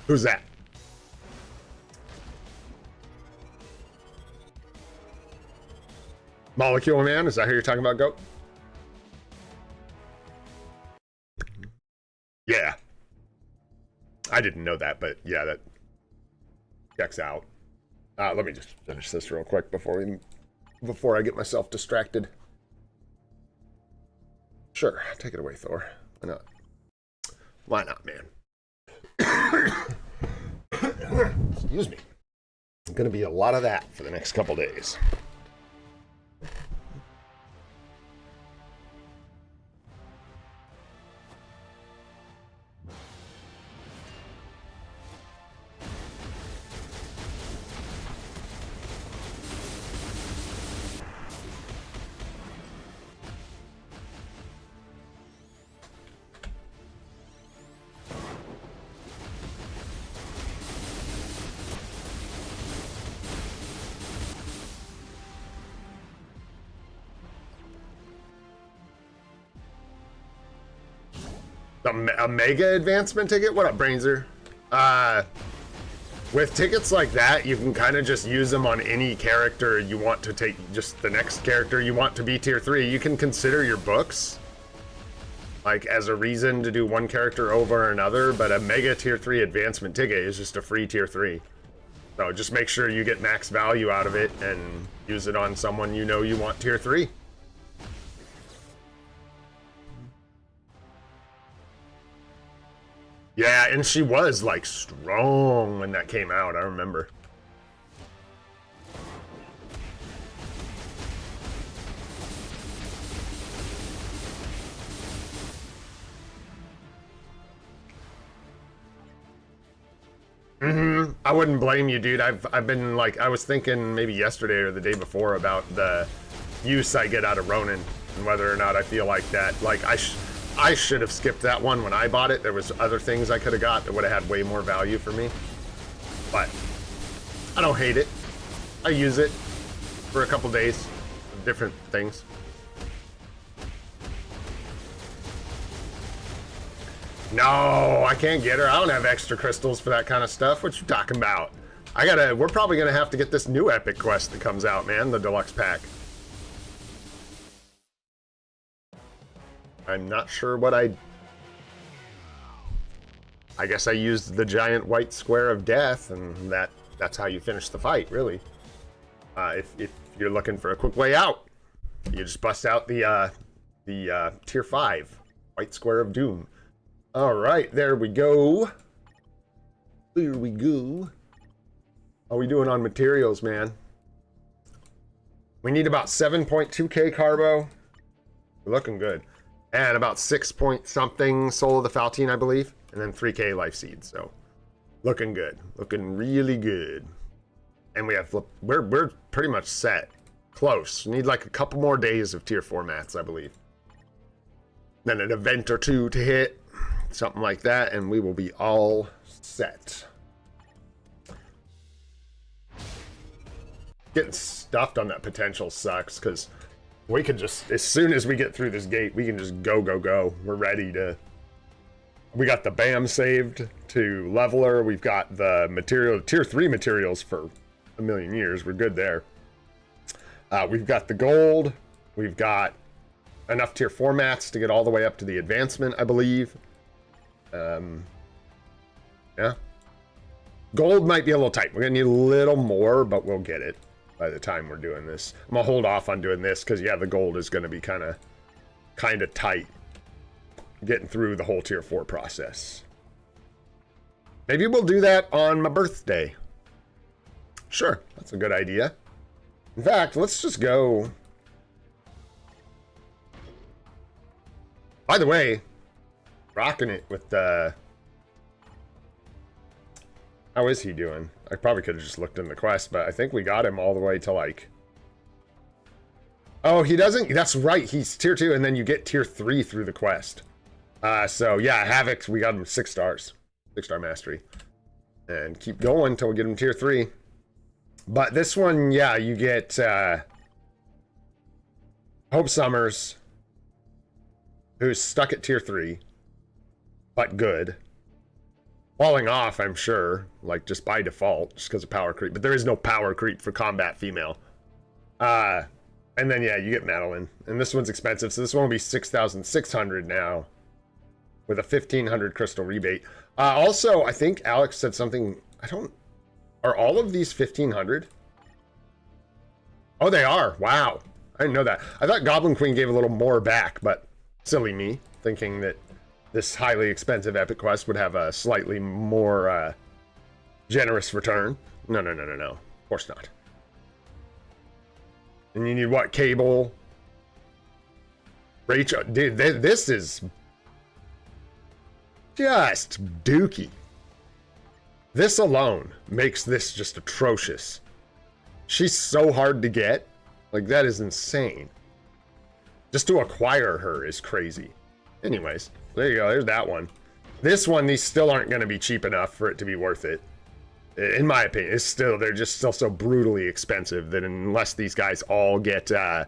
S1: Who's that? Molecule Man? Is that who you're talking about, Goat? Yeah. I didn't know that, but yeah, that checks out. Let me just finish this real quick before I get myself distracted. Sure, take it away, Thor. Why not? Why not, man? Excuse me. It's gonna be a lot of that for the next couple days. A mega advancement ticket? What up, Brainzer? With tickets like that, you can kind of just use them on any character you want to take, just the next character you want to be tier 3. You can consider your books like as a reason to do one character over another, but a mega tier 3 advancement ticket is just a free tier 3. So just make sure you get max value out of it and use it on someone you know you want tier 3. Yeah, and she was like strong when that came out, I remember. I wouldn't blame you, dude. I've been like, I was thinking maybe yesterday or the day before about the use I get out of Ronin and whether or not I feel like that. Like I should have skipped that one when I bought it. There was other things I could have got that would have had way more value for me. But I don't hate it. I use it for a couple days of different things. No, I can't get her. I don't have extra crystals for that kind of stuff. What you talking about? We're probably gonna have to get this new epic quest that comes out, man, the deluxe pack. I'm not sure what I guess I used the giant white square of death, and that's how you finish the fight, really. If you're looking for a quick way out, you just bust out the tier 5 white square of doom. All right, there we go. There we go. How are we doing on materials, man? We need about 7.2k carbo. We're looking good. And about 6 point something Soul of the Faltine, I believe. And then 3k life seed. So looking good. Looking really good. And we're pretty much set. Close. Need like a couple more days of tier 4 mats, I believe. Then an event or two to hit. Something like that, and we will be all set. Getting stuffed on that potential sucks, because we can just, as soon as we get through this gate, we can just go. We're ready to... We got the BAM saved to leveler. We've got the material, tier 3 materials for a million years. We're good there. We've got the gold. We've got enough tier 4 mats to get all the way up to the advancement, I believe. Yeah. Gold might be a little tight. We're gonna need a little more, but we'll get it by the time we're doing this. I'm gonna hold off on doing this because yeah, the gold is gonna be kind of tight getting through the whole tier 4 process. Maybe we'll do that on my birthday. Sure, that's a good idea. In fact, let's just go. By the way, rocking it with the... How is he doing? I probably could have just looked in the quest, but I think we got him all the way to like... Oh, he doesn't... That's right, he's tier 2, and then you get tier 3 through the quest. So, yeah, Havoc, we got him 6 stars. 6-star mastery. And keep going until we get him tier 3. But this one, yeah, you get Hope Summers, who's stuck at tier 3, but good. Falling off, I'm sure, like just by default, just because of power creep. But there is no power creep for combat female. And then, yeah, you get Madeline. And this one's expensive, so this one will be 6,600 now, with a 1,500 crystal rebate. Also, I think Alex said something, are all of these 1,500? Oh, they are. Wow. I didn't know that. I thought Goblin Queen gave a little more back, but silly me, thinking that this highly expensive epic quest would have a slightly more generous return. No. Of course not. And you need what? Cable? Rachel? Dude, this is just dookie. This alone makes this just atrocious. She's so hard to get. Like, that is insane. Just to acquire her is crazy. Anyways, there you go. There's that one. This one, these still aren't going to be cheap enough for it to be worth it. In my opinion, they're just still so brutally expensive that unless these guys all get, yeah,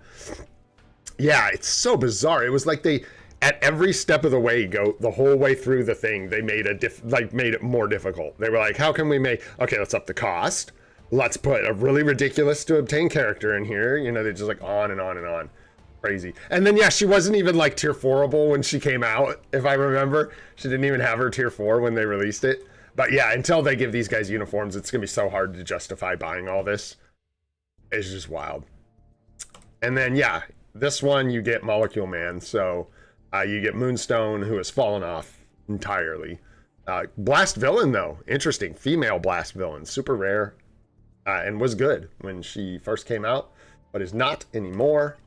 S1: it's so bizarre. It was like they, at every step of the way, the whole way through the thing, they made made it more difficult. They were like, how can we okay, let's up the cost. Let's put a really ridiculous to obtain character in here. You know, they're just like on and on and on. Crazy. And then, yeah, she wasn't even like tier 4able when she came out, if I remember. She didn't even have her tier 4 when they released it. But yeah, until they give these guys uniforms, it's going to be so hard to justify buying all this. It's just wild. And then, yeah, this one you get Molecule Man. So you get Moonstone, who has fallen off entirely. Blast Villain, though. Interesting. Female Blast Villain. Super rare. And was good when she first came out, but is not anymore.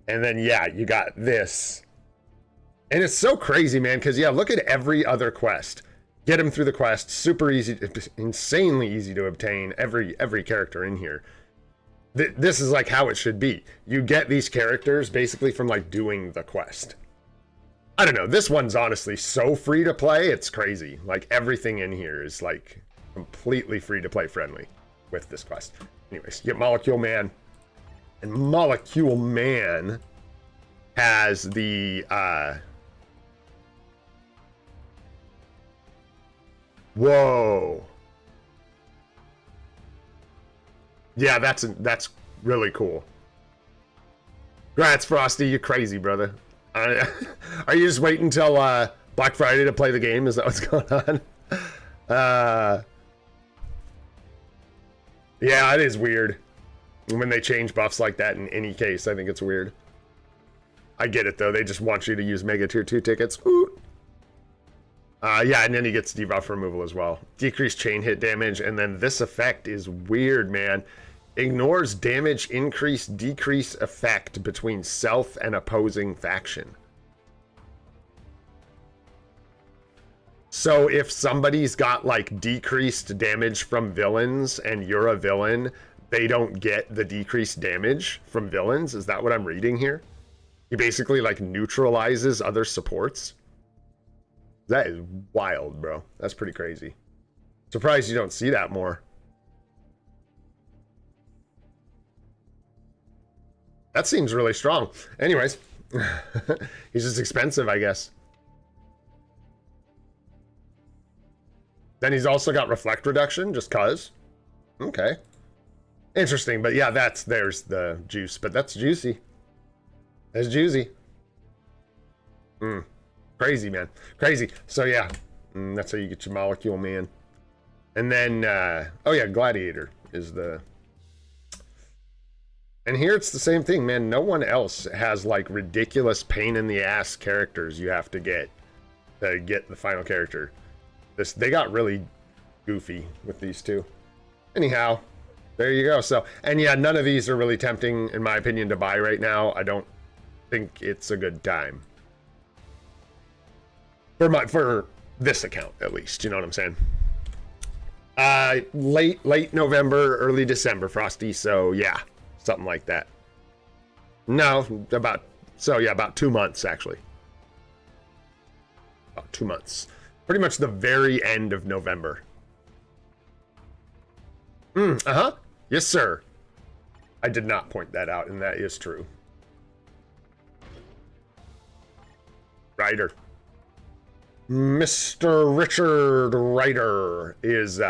S1: And then, yeah, you got this. And it's so crazy, man, because, yeah, look at every other quest. Get him through the quest. Super easy, insanely easy to obtain. Every character in here. This is, like, how it should be. You get these characters, basically, from, like, doing the quest. I don't know. This one's honestly so free to play, it's crazy. Like, everything in here is, like, completely free to play friendly with this quest. Anyways, you get Molecule Man. And Molecule Man has the whoa. Yeah, that's really cool. Congrats, Frosty, you're crazy, brother. Are you just waiting until Black Friday to play the game? Is that what's going on? Yeah, it is weird when they change buffs like that in any case. I think it's weird. I get it, though. They just want you to use Mega Tier 2 tickets. Ooh. Yeah, and then he gets debuff removal as well. Decreased chain hit damage, and then this effect is weird, man. Ignores damage increase, decrease effect between self and opposing faction. So if somebody's got, like, decreased damage from villains and you're a villain, they don't get the decreased damage from villains? Is that what I'm reading here? He basically, like, neutralizes other supports? That is wild, bro. That's pretty crazy. Surprised you don't see that more. That seems really strong. Anyways, he's just expensive, I guess. Then he's also got reflect reduction, just cuz. Okay. Interesting, but yeah, there's the juice, but that's juicy. That's juicy. Crazy, man. Crazy. So yeah, that's how you get your Molecule Man. And then, oh yeah, Gladiator is the... And here it's the same thing, man. No one else has, like, ridiculous pain-in-the-ass characters you have to get the final character. They got really goofy with these two. Anyhow, There you go. So, and yeah, none of these are really tempting, in my opinion, to buy right now. I don't think it's a good time. For this account, at least. You know what I'm saying? Late November, early December, Frosty. So yeah, something like that. No, about 2 months actually. About 2 months. Pretty much the very end of November. Yes, sir. I did not point that out, and that is true. Ryder. Mr. Richard Ryder is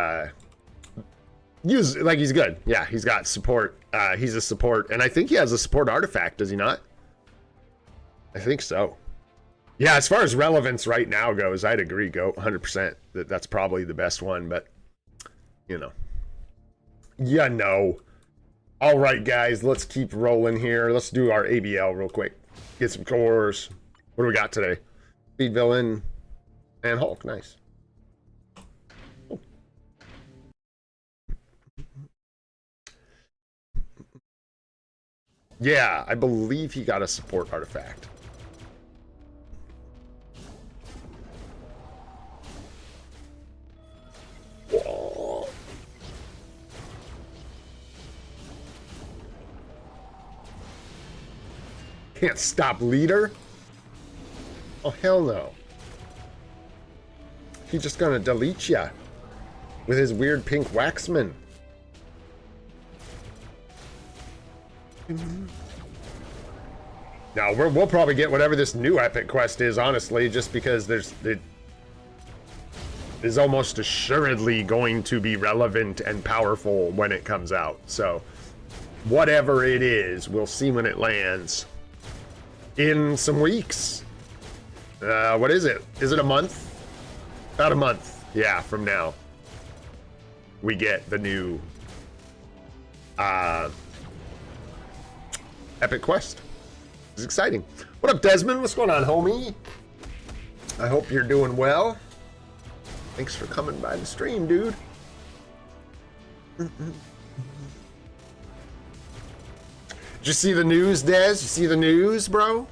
S1: he's good. Yeah, he's got support. He's a support, and I think he has a support artifact, does he not? I think so. Yeah, as far as relevance right now goes, I'd agree, go 100%. That's probably the best one, but you know. Yeah, no. All right, guys, let's keep rolling here. Let's do our ABL real quick. Get some cores. What do we got today? Speed Villain and Hulk. Nice. Oh. Yeah, I believe he got a support artifact. Whoa. Can't stop leader? Oh, hell no. He's just gonna delete ya with his weird pink waxman. Now, we'll probably get whatever this new epic quest is, honestly, just because it is almost assuredly going to be relevant and powerful when it comes out. So, whatever it is, we'll see when it lands. In some weeks. What is it? Is it a month? About a month. Yeah, from now. We get the new epic quest. It's exciting. What up, Desmond? What's going on, homie? I hope you're doing well. Thanks for coming by the stream, dude. Did you see the news, Des? You see the news, bro?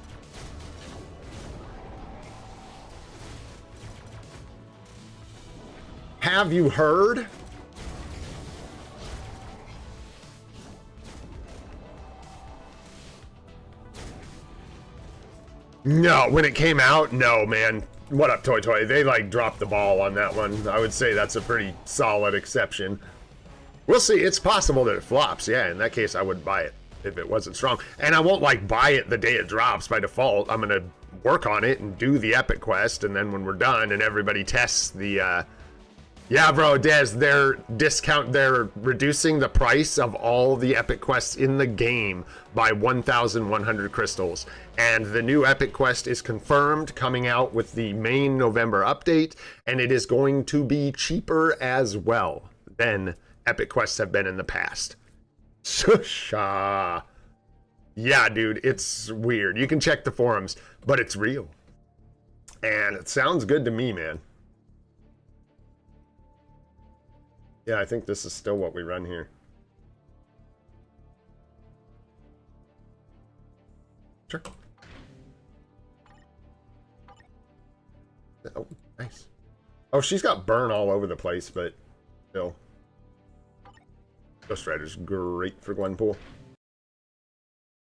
S1: Have you heard? No, when it came out, no, man. What up, Toy Toy? They, like, dropped the ball on that one. I would say that's a pretty solid exception. We'll see. It's possible that it flops. Yeah, in that case, I would buy it if it wasn't strong. And I won't, like, buy it the day it drops by default. I'm going to work on it and do the epic quest, and then when we're done and everybody tests the, yeah, bro, Des, they're reducing the price of all the epic quests in the game by 1,100 crystals. And the new epic quest is confirmed, coming out with the main November update, and it is going to be cheaper as well than epic quests have been in the past. Shusha. Yeah, dude, it's weird. You can check the forums, but it's real. And it sounds good to me, man. Yeah, I think this is still what we run here. Sure. Oh, nice. Oh, she's got burn all over the place, but still. Ghost Rider's great for Gwenpool.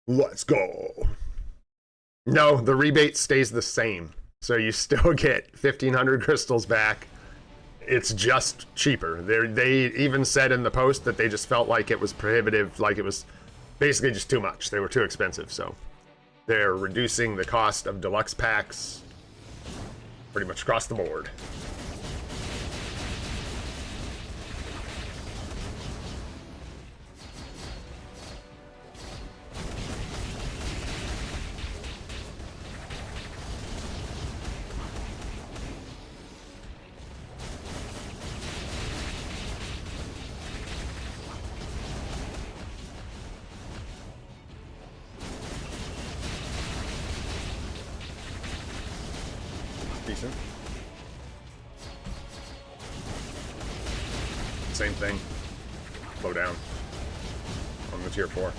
S1: Let's go. No, the rebate stays the same. So you still get 1,500 crystals back. It's just cheaper. They even said in the post that they just felt like it was prohibitive, like it was basically just too much. They were too expensive, so they're reducing the cost of deluxe packs pretty much across the board. Decent. Same thing. Slow down. the tier 4.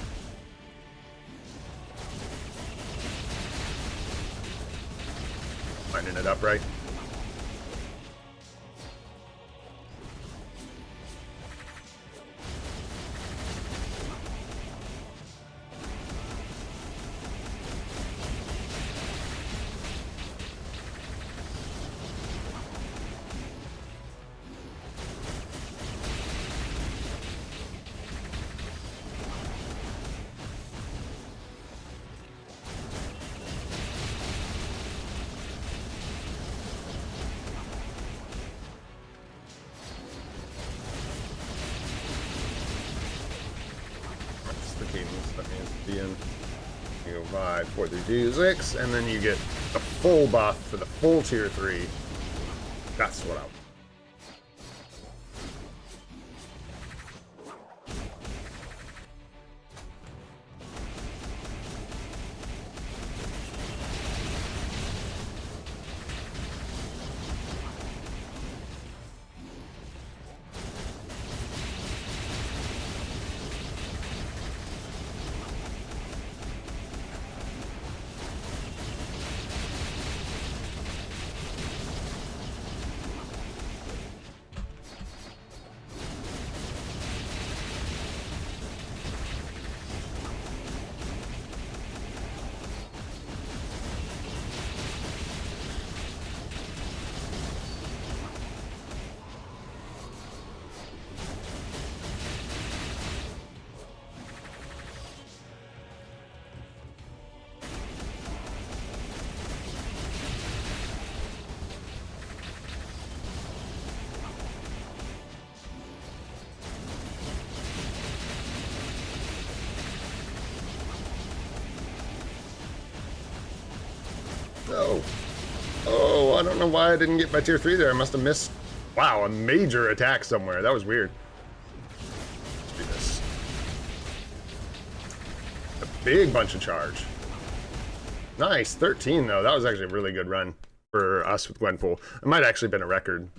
S1: Lining it up right. That means the end. You go 5, 4, 3, 2, 6, and then you get a full buff for the full tier 3. That's what I want. No. Oh, I don't know why I didn't get my tier 3 there. I must have missed, wow, a major attack somewhere. That was weird. Let's do this. A big bunch of charge. Nice, 13 though. That was actually a really good run for us with Gwenpool. It might have actually been a record.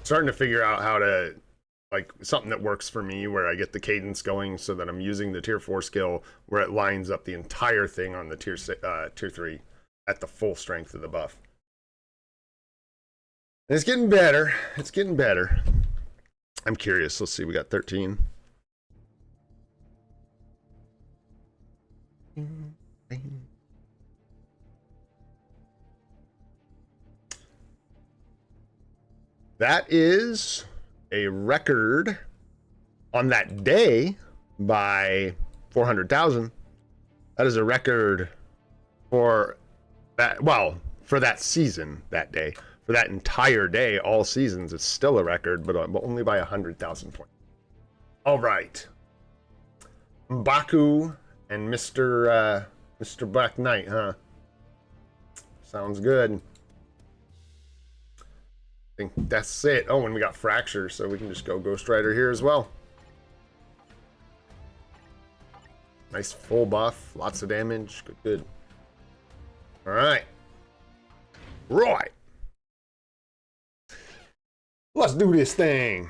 S1: Starting to figure out how to, like, something that works for me where I get the cadence going so that I'm using the tier 4 skill where it lines up the entire thing on the tier 3 at the full strength of the buff. And it's getting better. It's getting better. I'm curious. Let's see. We got 13. That is a record on that day by 400,000. That is a record for that, well, for that season, that day. For that entire day, all seasons, it's still a record, but only by 100,000 points. All right. M'Baku and Mr. Black Knight, huh? Sounds good. I think that's it. Oh, and we got Fracture, so we can just go Ghost Rider here as well. Nice full buff, lots of damage. Good, good. All right. Right. Let's do this thing.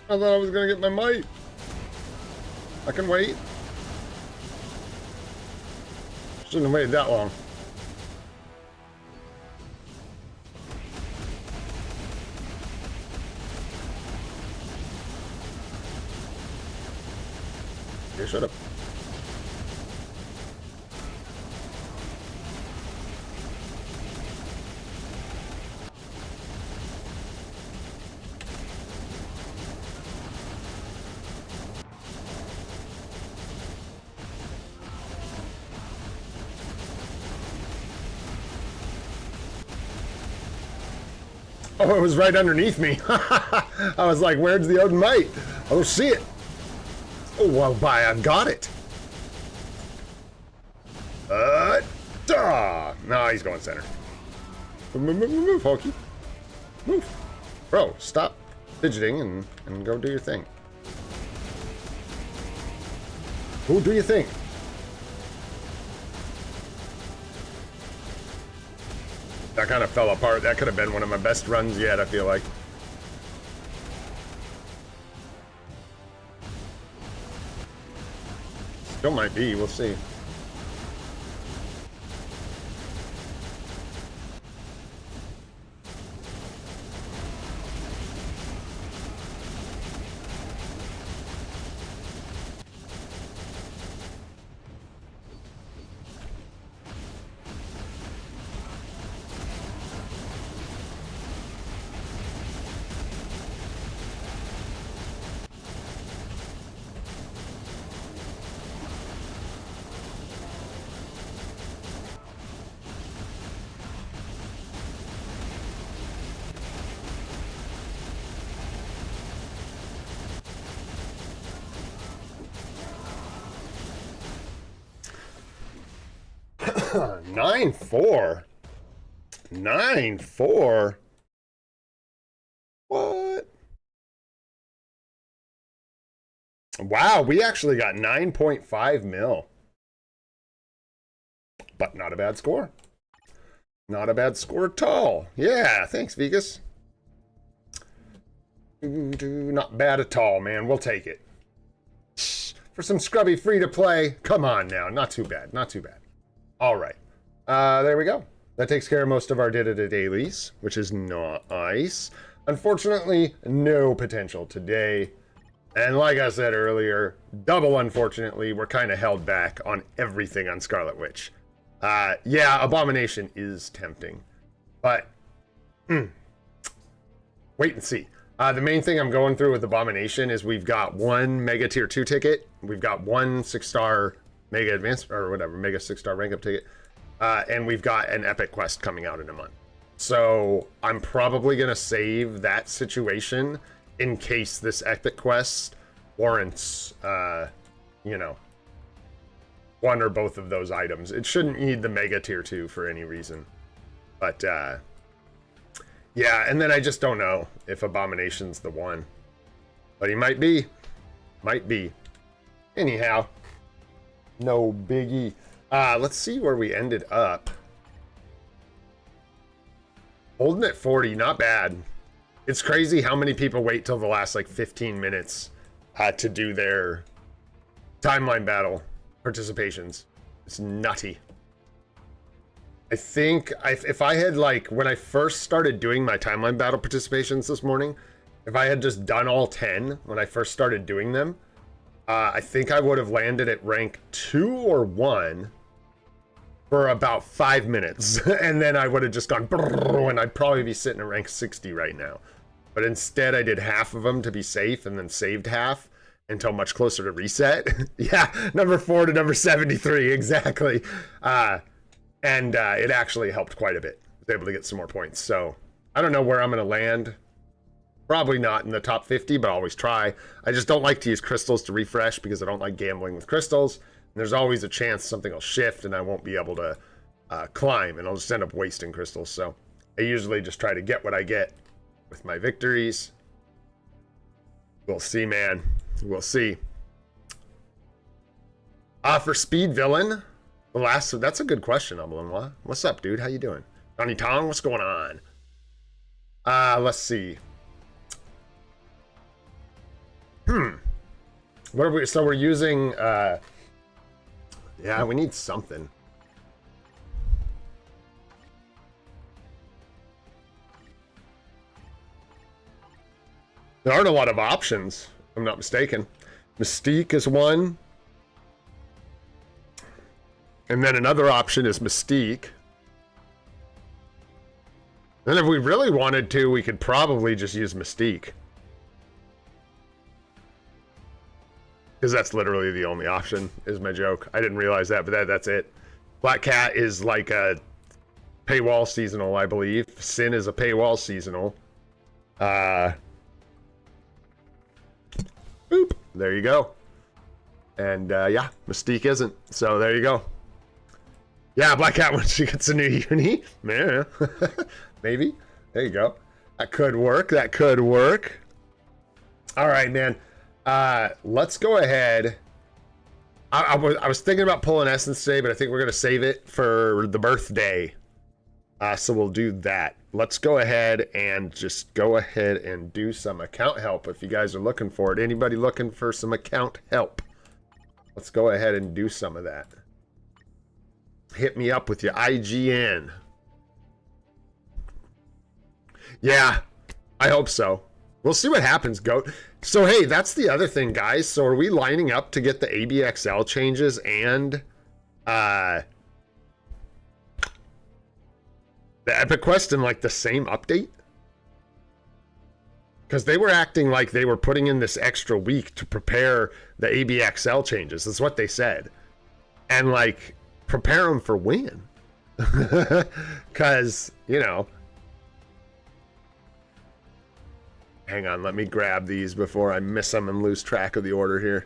S1: I thought I was gonna get my might. I can wait. Shouldn't have waited that long. You should have. Oh, it was right underneath me. I was like, where's the Odin Might? I don't see it. Oh, well, bye, I've got it. No, he's going center. Move, Hokey. Move. Bro, stop fidgeting and go do your thing. Go do your thing. That kind of fell apart. That could have been one of my best runs yet, I feel like. Still might be, we'll see. Nine four. 9-4. What? Wow, we actually got 9.5 mil. But not a bad score. Not a bad score at all. Yeah, thanks, Vegas. Not bad at all, man. We'll take it. For some scrubby free-to-play. Come on now. Not too bad. Not too bad. All right. There we go. That takes care of most of our dailies, which is nice. Unfortunately, no potential today. And like I said earlier, double unfortunately, we're kind of held back on everything on Scarlet Witch. Yeah, Abomination is tempting. But, wait and see. The main thing I'm going through with Abomination is we've got one Mega Tier 2 ticket. We've got one 6-star Mega Advanced, or whatever, Mega 6-star rank up ticket. And we've got an Epic Quest coming out in a month. So I'm probably going to save that situation in case this Epic Quest warrants, you know, one or both of those items. It shouldn't need the Mega Tier 2 for any reason. But, yeah, and then I just don't know if Abomination's the one. But he might be. Might be. Anyhow, no biggie. Let's see where we ended up. Holding at 40, not bad. It's crazy how many people wait till the last like 15 minutes to do their timeline battle participations. It's nutty. I think if I had, like, when I first started doing my timeline battle participations this morning, if I had just done all 10 when I first started doing them, I think I would have landed at rank 2 or 1 for about 5 minutes. And then I would have just gone, and I'd probably be sitting at rank 60 right now. But instead I did half of them to be safe and then saved half until much closer to reset. Yeah, number 4 to number 73, exactly. And it actually helped quite a bit. I was able to get some more points. So I don't know where I'm going to land. Probably not in the top 50, but I'll always try. I just don't like to use crystals to refresh because I don't like gambling with crystals. And there's always a chance something will shift and I won't be able to climb, and I'll just end up wasting crystals. So I usually just try to get what I get with my victories. We'll see, man. We'll see. For Speed Villain, that's a good question, Amalinois. What's up, dude? How you doing? Johnny Tong, what's going on? Let's see. What are we? So we're using. Yeah, we need something. There aren't a lot of options, if I'm not mistaken. Mystique is one. And then another option is Mystique. And if we really wanted to, we could probably just use Mystique. Because that's literally the only option, is my joke. I didn't realize that, but that's it. Black Cat is like a paywall seasonal, I believe. Sin is a paywall seasonal. Boop. There you go. And yeah, Mystique isn't. So there you go. Yeah, Black Cat when she gets a new uni. Yeah. Maybe. There you go. That could work. That could work. All right, man. Let's go ahead. I was thinking about pulling Essence today, but I think we're going to save it for the birthday. So we'll do that. Let's go ahead and just go ahead and do some account help if you guys are looking for it. Anybody looking for some account help? Let's go ahead and do some of that. Hit me up with your IGN. Yeah, I hope so. We'll see what happens, Goat. So, hey, that's the other thing, guys. So are we lining up to get the ABXL changes and the Epic Quest in like the same update? Because they were acting like they were putting in this extra week to prepare the ABXL changes. That's what they said. And like, prepare them for when? Because, you know. Hang on, let me grab these before I miss them and lose track of the order here.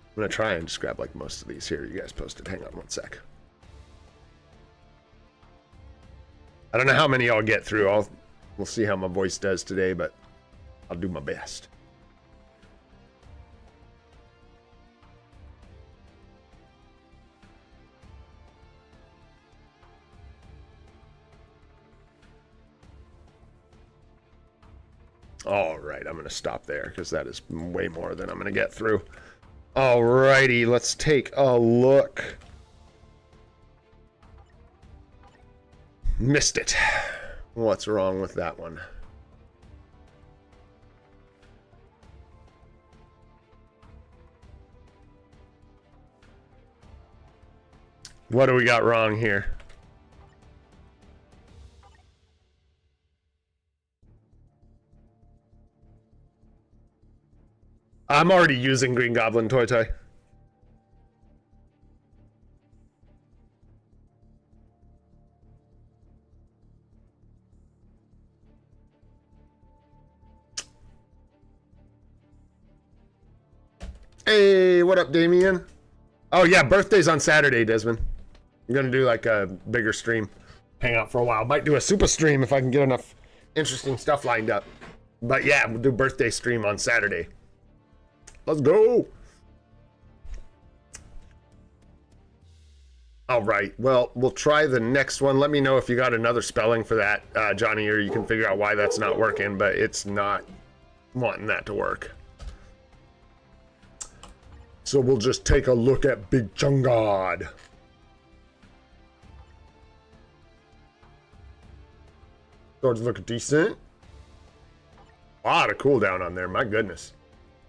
S1: I'm going to try and just grab like most of these here. You guys posted. Hang on one sec. I don't know how many I'll get through. We'll see how my voice does today, but I'll do my best. All right, I'm going to stop there because that is way more than I'm going to get through. All righty, let's take a look. Missed it. What's wrong with that one? What do we got wrong here? I'm already using Green Goblin Toy Toy. Hey, what up, Damien? Oh yeah, birthday's on Saturday, Desmond. I'm gonna do like a bigger stream. Hang out for a while. Might do a super stream if I can get enough interesting stuff lined up. But yeah, we'll do birthday stream on Saturday. Let's go. All right. Well, we'll try the next one. Let me know if you got another spelling for that, Johnny, or you can figure out why that's not working, but it's not wanting that to work. So we'll just take a look at Big Chungad. Swords look decent. A lot of cooldown on there, my goodness.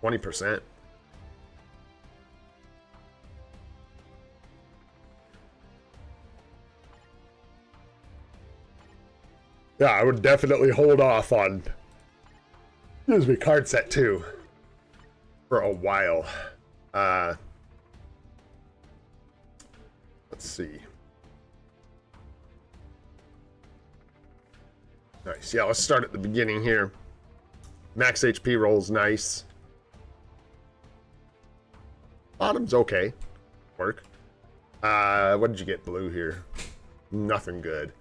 S1: 20%. Yeah, I would definitely hold off on, excuse me, card set 2 for a while. Let's see. Nice. Yeah, let's start at the beginning here. Max HP rolls nice. Bottom's okay. Work. What did you get blue here? Nothing good.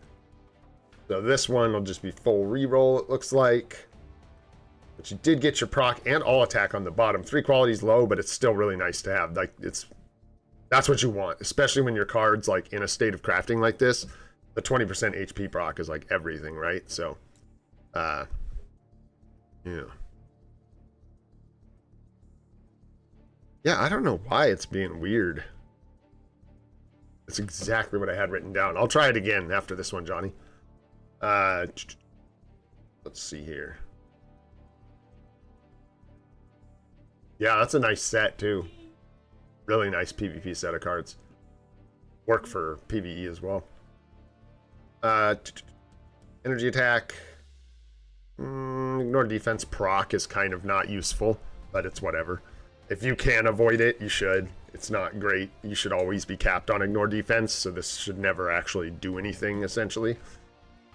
S1: So this one will just be full reroll, it looks like. But you did get your proc and all attack on the bottom. 3 qualities low, but it's still really nice to have. Like, that's what you want, especially when your card's like in a state of crafting like this. The 20% HP proc is like everything, right? So, yeah. Yeah, I don't know why it's being weird. It's exactly what I had written down. I'll try it again after this one, Johnny. Let's see here. Yeah, that's a nice set, too. Really nice PvP set of cards. work for PvE as well. Energy attack. Ignore defense proc is kind of not useful, but it's whatever. If you can avoid it, you should. It's not great. You should always be capped on ignore defense, so this should never actually do anything, essentially.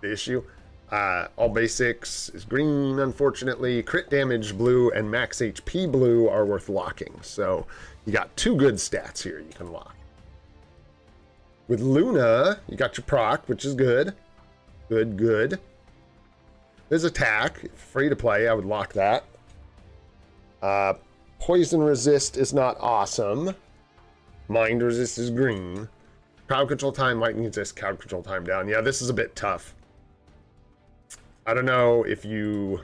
S1: The issue. All basics is green, unfortunately. Crit damage blue and max HP blue are worth locking. So you got 2 good stats here you can lock. With Luna, you got your proc, which is good. Good. There's attack. Free to play, I would lock that. Poison resist is not awesome. Mind resist is green. Crowd control time, lightning resist, crowd control time down. Yeah, this is a bit tough. I don't know if you...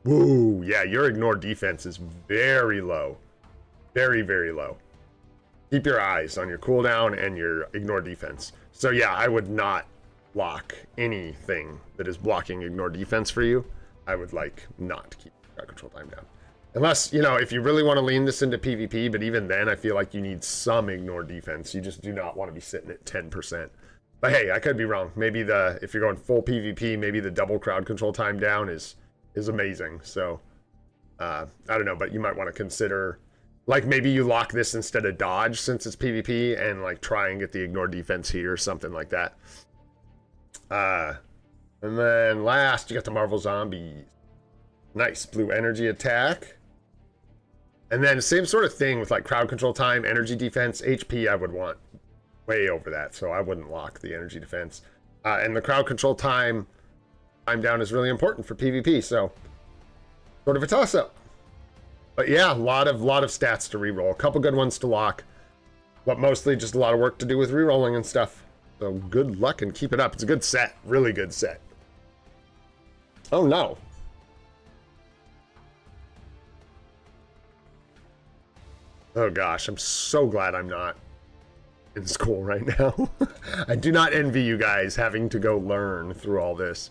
S1: Woo, yeah, your ignore defense is very low. Very, very low. Keep your eyes on your cooldown and your ignore defense. So yeah, I would not lock anything that is blocking ignore defense for you. I would like not keep crowd control time down. Unless, you know, if you really want to lean this into PvP, but even then I feel like you need some ignore defense. You just do not want to be sitting at 10%. But hey, I could be wrong. Maybe if you're going full PvP, maybe the double crowd control time down is amazing. So I don't know, but you might want to consider, like, maybe you lock this instead of dodge since it's PvP, and like try and get the ignore defense here or something like that. And then last, you got the Marvel Zombies. Nice blue energy attack. And then same sort of thing with like crowd control time, energy defense, HP I would want way over that, so I wouldn't lock the energy defense. And the crowd control time down is really important for PvP, so sort of a toss-up. But yeah, a lot of stats to reroll. A couple good ones to lock, but mostly just a lot of work to do with rerolling and stuff. So good luck and keep it up. It's a good set, really good set. Oh no. Oh gosh, I'm so glad I'm not in school right now. I do not envy you guys having to go learn through all this.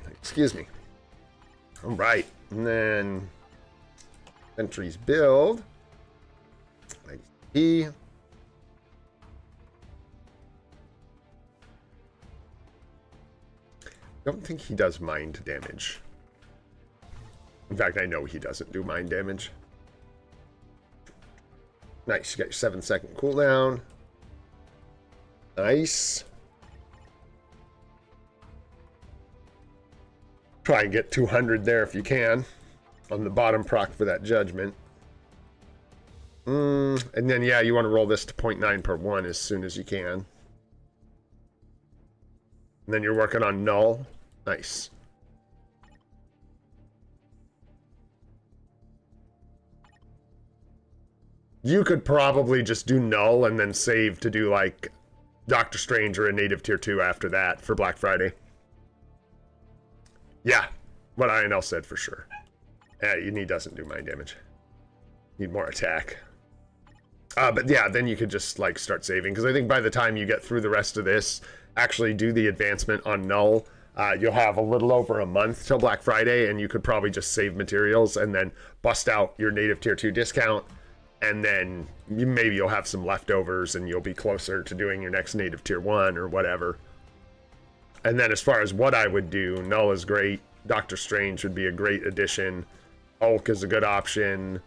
S1: Excuse me. All right, and then entries build. E. Don't think he does mind damage. In fact, I know he doesn't do mind damage. Nice, you got your 7-second cooldown. Nice. Try and get 200 there if you can. On the bottom proc for that judgment. And then, yeah, you want to roll this to 0.9 per 1 as soon as you can. And then you're working on null. Nice. You could probably just do null and then save to do like Doctor Strange or a native tier 2 after that for Black Friday. Yeah, what INL said for sure. He doesn't do mind damage. Need more attack. But yeah, then you could just like start saving, because I think by the time you get through the rest of this, actually do the advancement on null, you'll have a little over a month till Black Friday, and you could probably just save materials and then bust out your native tier 2 discount, and then maybe you'll have some leftovers and you'll be closer to doing your next native tier 1 or whatever. And then as far as what I would do, null is great. Doctor Strange would be a great addition. Hulk is a good option.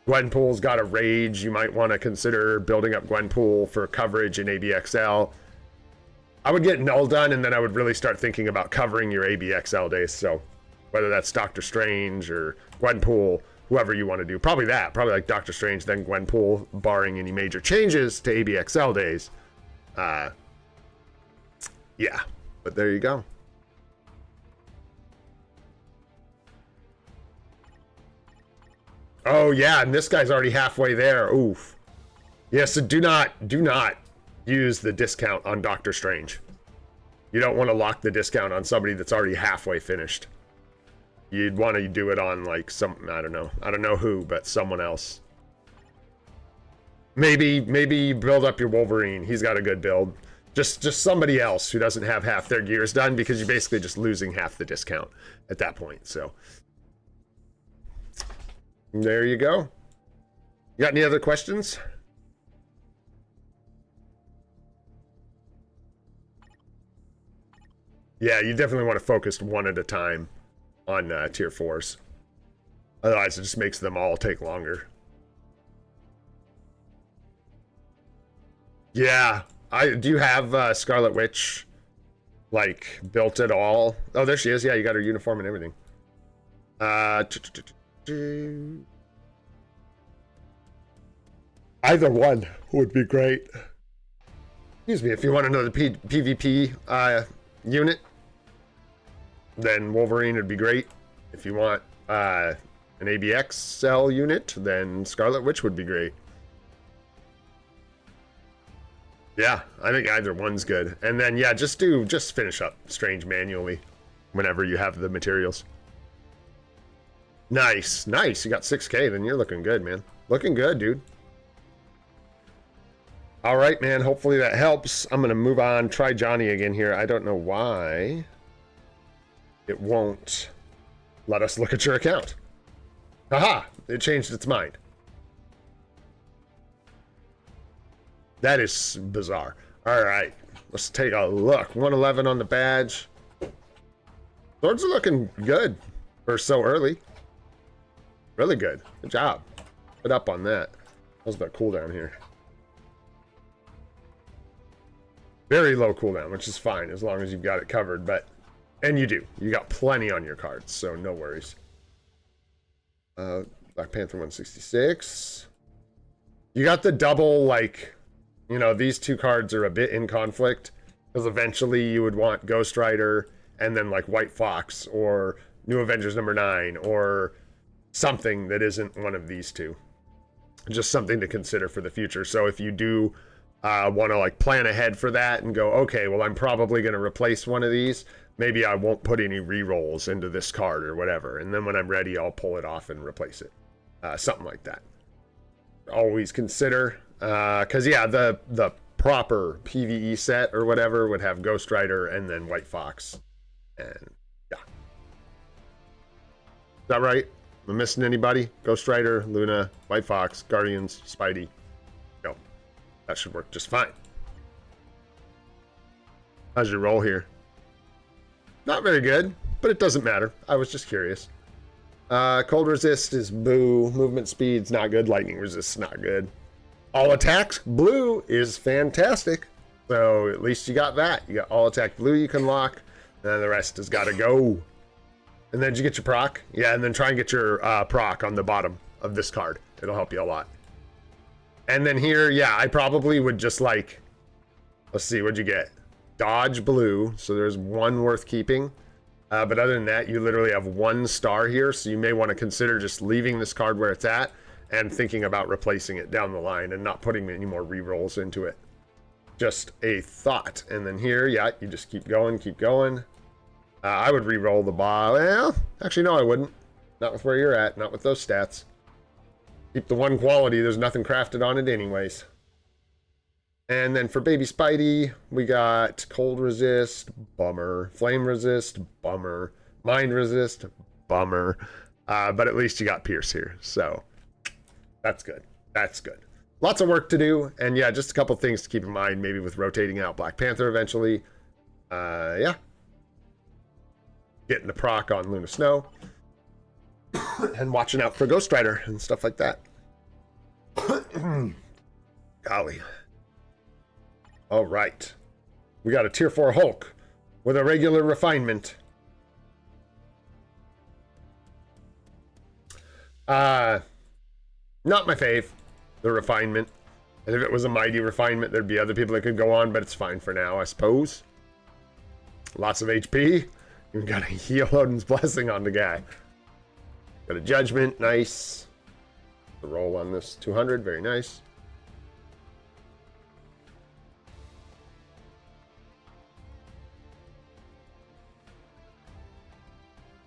S1: Gwenpool's got a rage. You might want to consider building up Gwenpool for coverage in ABXL. I would get null done, and then I would really start thinking about covering your ABXL days. So whether that's Doctor Strange or Gwenpool, whoever you want to do. Probably like Doctor Strange, then Gwenpool, barring any major changes to ABXL days. Yeah, but there you go. Oh yeah, and this guy's already halfway there. Oof. Yeah, so do not use the discount on Doctor Strange. You don't want to lock the discount on somebody that's already halfway finished. You'd want to do it on like I don't know who, but someone else. Maybe build up your Wolverine. He's got a good build. Just somebody else who doesn't have half their gears done, because you're basically just losing half the discount at that point. So there you go. You got any other questions? Yeah, you definitely want to focus one at a time on tier 4s. Otherwise, it just makes them all take longer. Yeah. Do you have Scarlet Witch, like, built at all? Oh, there she is. Yeah, you got her uniform and everything. Either one would be great. Excuse me, if you want another PvP unit, then Wolverine would be great. If you want an ABX cell unit, then Scarlet Witch would be great. Yeah, I think either one's good. And then, yeah, just finish up Strange manually whenever you have the materials. Nice, nice. You got 6K, then you're looking good, man. Looking good, dude. All right, man. Hopefully that helps. I'm going to move on. Try Johnny again here. I don't know why it won't let us look at your account. Haha, it changed its mind. That is bizarre. All right, let's take a look. 111 on the badge. Swords are looking good for so early. Really good. Good job. Put up on that. How's that cooldown here? Very low cooldown, which is fine as long as you've got it covered. And you do. You got plenty on your cards, so no worries. Black Panther 166. You got the double, like, you know, these two cards are a bit in conflict because eventually you would want Ghost Rider and then like White Fox or New Avengers #9 or something that isn't one of these two. Just something to consider for the future. So if you do want to like plan ahead for that and go, okay, well, I'm probably going to replace one of these. Maybe I won't put any rerolls into this card or whatever. And then when I'm ready, I'll pull it off and replace it. Something like that. Always consider. Because, yeah, the proper PvE set or whatever would have Ghost Rider and then White Fox. And, yeah. Is that right? Am I missing anybody? Ghost Rider, Luna, White Fox, Guardians, Spidey. No. That should work just fine. How's your roll here? Not very good, but it doesn't matter. I was just curious. Cold resist is boo. Movement speed's not good. Lightning resist is not good. All attacks blue is fantastic. So at least you got that. You got all attack blue you can lock. And then the rest has got to go. And then did you get your proc? Yeah, and then try and get your proc on the bottom of this card. It'll help you a lot. And then here, yeah, I probably would just like, let's see, what'd you get? Dodge blue, so there's one worth keeping. But other than that, you literally have 1 star here, so you may want to consider just leaving this card where it's at and thinking about replacing it down the line and not putting any more rerolls into it. Just a thought. And then here, yeah, you just keep going, keep going. I would reroll the ball. Well, actually, no, I wouldn't. Not with where you're at, not with those stats. Keep the 1 quality, there's nothing crafted on it anyways. And then for Baby Spidey, we got Cold Resist, bummer. Flame Resist, bummer. Mind Resist, bummer. But at least you got Pierce here, so that's good. That's good. Lots of work to do, and yeah, just a couple things to keep in mind, maybe with rotating out Black Panther eventually. Yeah. Getting the proc on Luna Snow. And watching out for Ghost Rider and stuff like that. Golly. All right. We got a tier 4 Hulk with a regular refinement. Not my fave, the refinement. And if it was a mighty refinement, there'd be other people that could go on, but it's fine for now, I suppose. Lots of HP. Even got a heal Odin's Blessing on the guy. Got a Judgment, nice. The roll on this 200, very nice.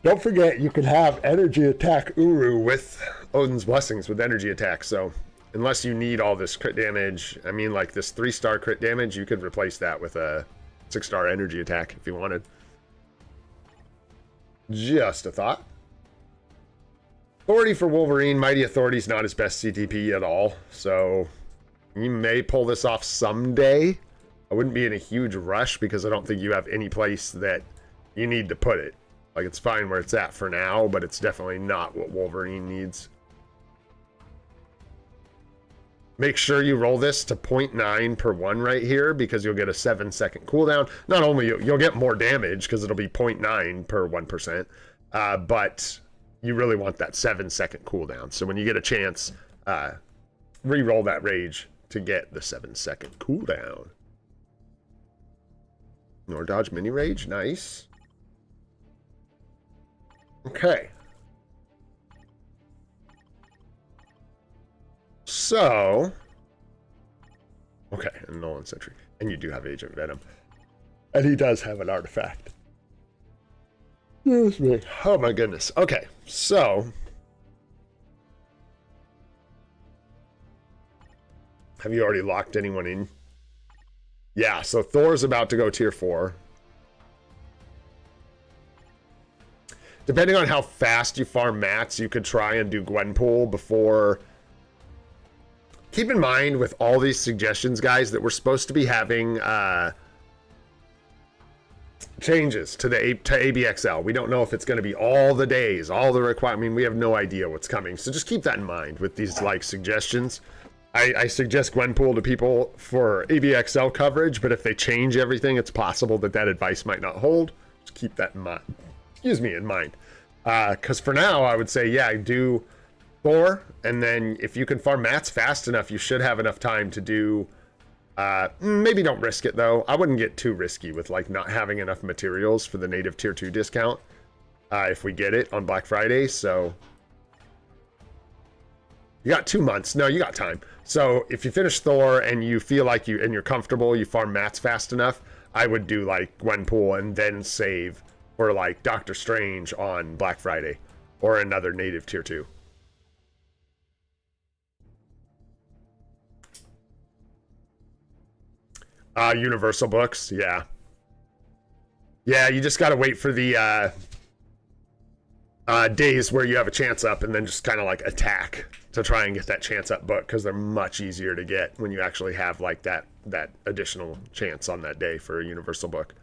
S1: Don't forget, you can have energy attack Uru with Odin's Blessings with energy attack. So unless you need all this crit damage, I mean like this 3-star crit damage, you could replace that with a 6-star energy attack if you wanted. Just a thought. Authority for Wolverine. Mighty Authority is not his best CTP at all, so you may pull this off someday. I wouldn't be in a huge rush because I don't think you have any place that you need to put it. Like, it's fine where it's at for now, but it's definitely not what Wolverine needs. Make sure you roll this to 0.9 per 1 right here because you'll get a 7-second cooldown. Not only you'll get more damage because it'll be 0.9 per 1%, but you really want that 7-second cooldown. So when you get a chance, re-roll that rage to get the 7-second cooldown. Nor dodge mini rage, nice. Okay. So, okay, and Nolan Sentry. And you do have Agent Venom. And he does have an artifact. Excuse me. Oh my goodness. Okay, so. Have you already locked anyone in? Yeah, so Thor's about to go tier 4. Depending on how fast you farm mats, you could try and do Gwenpool before. Keep in mind with all these suggestions, guys, that we're supposed to be having changes to the to ABXL. We don't know if it's going to be all the days, all the requirements. I mean, we have no idea what's coming. So just keep that in mind with these like suggestions. I suggest Gwenpool to people for ABXL coverage, but if they change everything, it's possible that that advice might not hold. Just keep that in mind. Excuse me, in mind. Because for now, I would say, yeah, do Thor, and then if you can farm mats fast enough, you should have enough time to do. Maybe don't risk it though. I wouldn't get too risky with like not having enough materials for the native tier 2 discount if we get it on Black Friday. So you got 2 months. No, you got time. So if you finish Thor and you feel like you're comfortable, you farm mats fast enough, I would do like Gwenpool and then save for like Doctor Strange on Black Friday or another native tier 2. Universal books, yeah. Yeah, you just gotta wait for the days where you have a chance up and then just kind of like attack to try and get that chance up book because they're much easier to get when you actually have like that additional chance on that day for a universal book.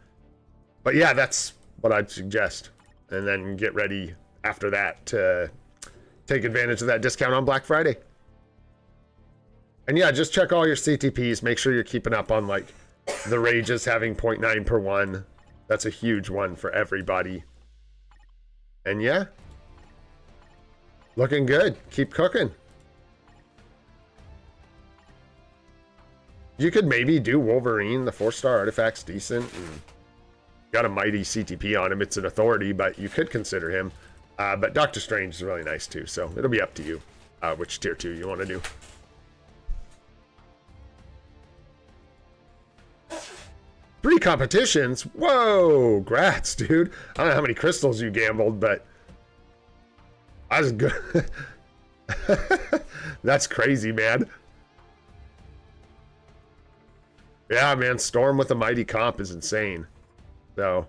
S1: But yeah, that's what I'd suggest. And then get ready after that to take advantage of that discount on Black Friday. And yeah, just check all your CTPs. Make sure you're keeping up on like the rages having 0.9 per 1. That's a huge one for everybody. And yeah, looking good. Keep cooking. You could maybe do Wolverine. The 4-star artifact's decent. And got a mighty CTP on him. It's an authority, but you could consider him. But Doctor Strange is really nice too. So it'll be up to you which tier 2 you want to do. 3 competitions? Whoa, grats, dude. I don't know how many crystals you gambled, but I was good. That's crazy, man. Yeah, man, Storm with a mighty comp is insane. So,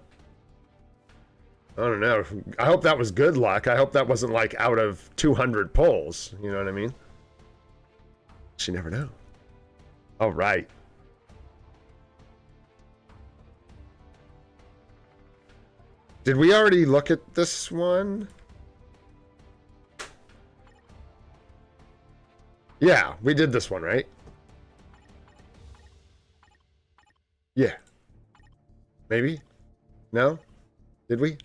S1: I don't know. I hope that was good luck. I hope that wasn't like out of 200 pulls. You know what I mean? You never know. All right. Did we already look at this one? Yeah, we did this one, right? Yeah. Maybe? No? Did we?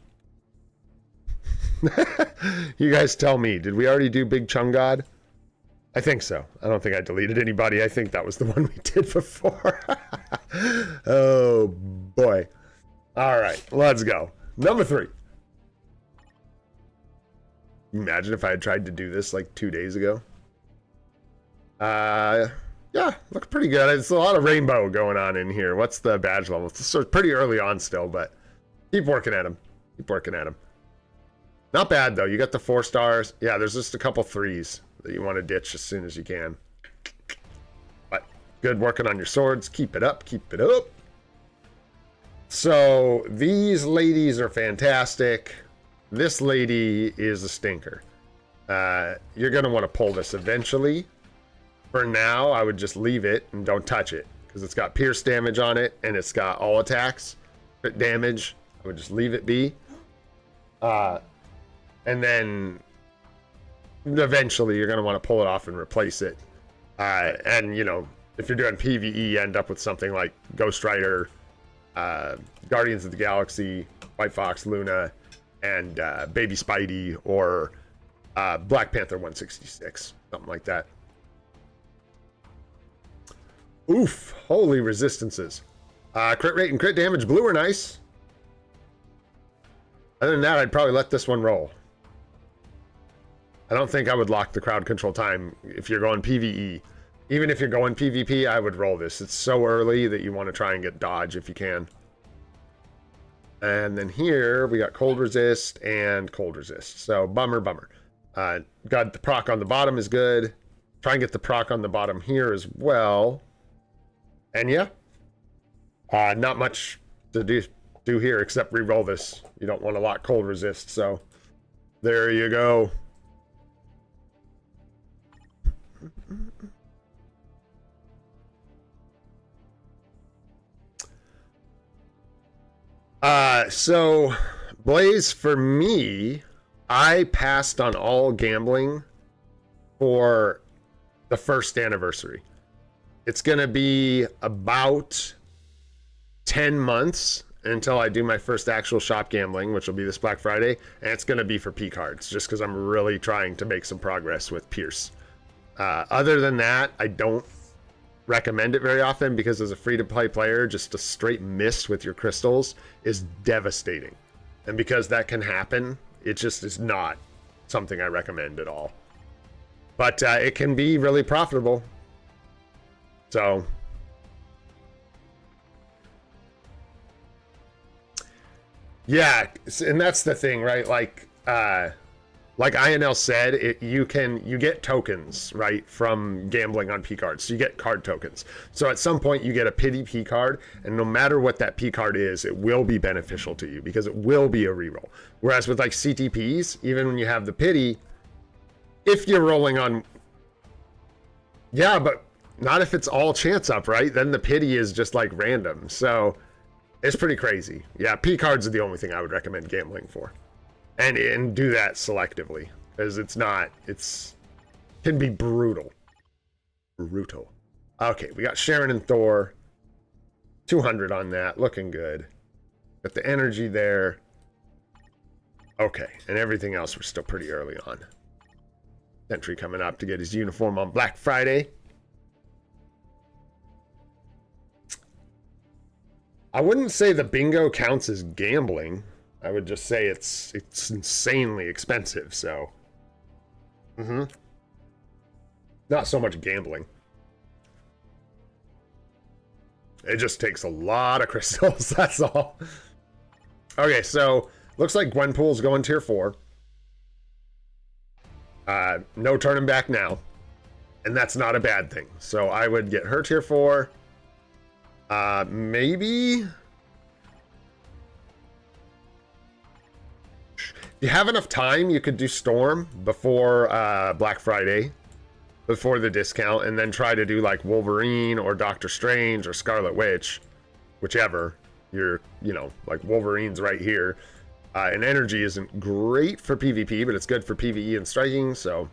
S1: You guys tell me. Did we already do Big Chung God? I think so. I don't think I deleted anybody. I think that was the one we did before. Oh, boy. All right, let's go. Number 3. Imagine if I had tried to do this like 2 days ago. Yeah, looks pretty good. It's a lot of rainbow going on in here. What's the badge level? It's sort of pretty early on still, but keep working at them. Keep working at them. Not bad, though. You got the 4 stars. Yeah, there's just a couple 3s that you want to ditch as soon as you can. But good working on your swords. Keep it up. Keep it up. So these ladies are fantastic. This lady is a stinker. You're going to want to pull this eventually. For now, I would just leave it and don't touch it because it's got pierce damage on it and it's got all attacks, crit damage. I would just leave it be. And then eventually you're going to want to pull it off and replace it. And, you know, if you're doing PvE, you end up with something like Ghost Rider, Guardians of the Galaxy, White Fox, Luna, and Baby Spidey, or Black Panther 166, something like that. Oof, holy resistances. Crit rate and crit damage blue are nice. Other than that, I'd probably let this one roll. I don't think I would lock the crowd control time if you're going PvE. Even if you're going PvP, I would roll this. It's so early that you want to try and get dodge if you can. And then here, we got cold resist and cold resist. So, bummer. Got the proc on the bottom is good. Try and get the proc on the bottom here as well. And yeah, not much to do here except re-roll this. You don't want to lock cold resist, so there you go. So Blaze, for me, I passed on all gambling for the first anniversary. It's going to be about 10 months until I do my first actual shop gambling, which will be this Black Friday. And it's going to be for P cards, just because I'm really trying to make some progress with Pierce. Other than that, I don't recommend it very often because as a free-to-play player, just a straight miss with your crystals is devastating. And because that can happen, it just is not something I recommend at all. But it can be really profitable. So yeah, and that's the thing, right? Like INL said, you get tokens, right, from gambling on P cards. So you get card tokens. So at some point you get a pity P card, and no matter what that P card is, it will be beneficial to you because it will be a reroll. Whereas with like CTPs, even when you have the pity, if you're rolling on, yeah, but not if it's all chance up, right? Then the pity is just like random. So it's pretty crazy. Yeah, P cards are the only thing I would recommend gambling for. And do that selectively, because it's can be brutal. Okay, we got Sharon and Thor. 200 on that, looking good. Got the energy there. Okay, and everything else we're still pretty early on. Sentry coming up to get his uniform on Black Friday. I wouldn't say the bingo counts as gambling. I would just say it's insanely expensive, so. Not so much gambling. It just takes a lot of crystals, that's all. Okay, so looks like Gwenpool's going tier 4. No turning back now. And that's not a bad thing. So I would get her tier 4. Maybe... If you have enough time, you could do Storm before Black Friday, before the discount, and then try to do like Wolverine or Doctor Strange or Scarlet Witch, whichever. You're, you know, like Wolverine's right here. And energy isn't great for PvP, but it's good for PvE and striking, so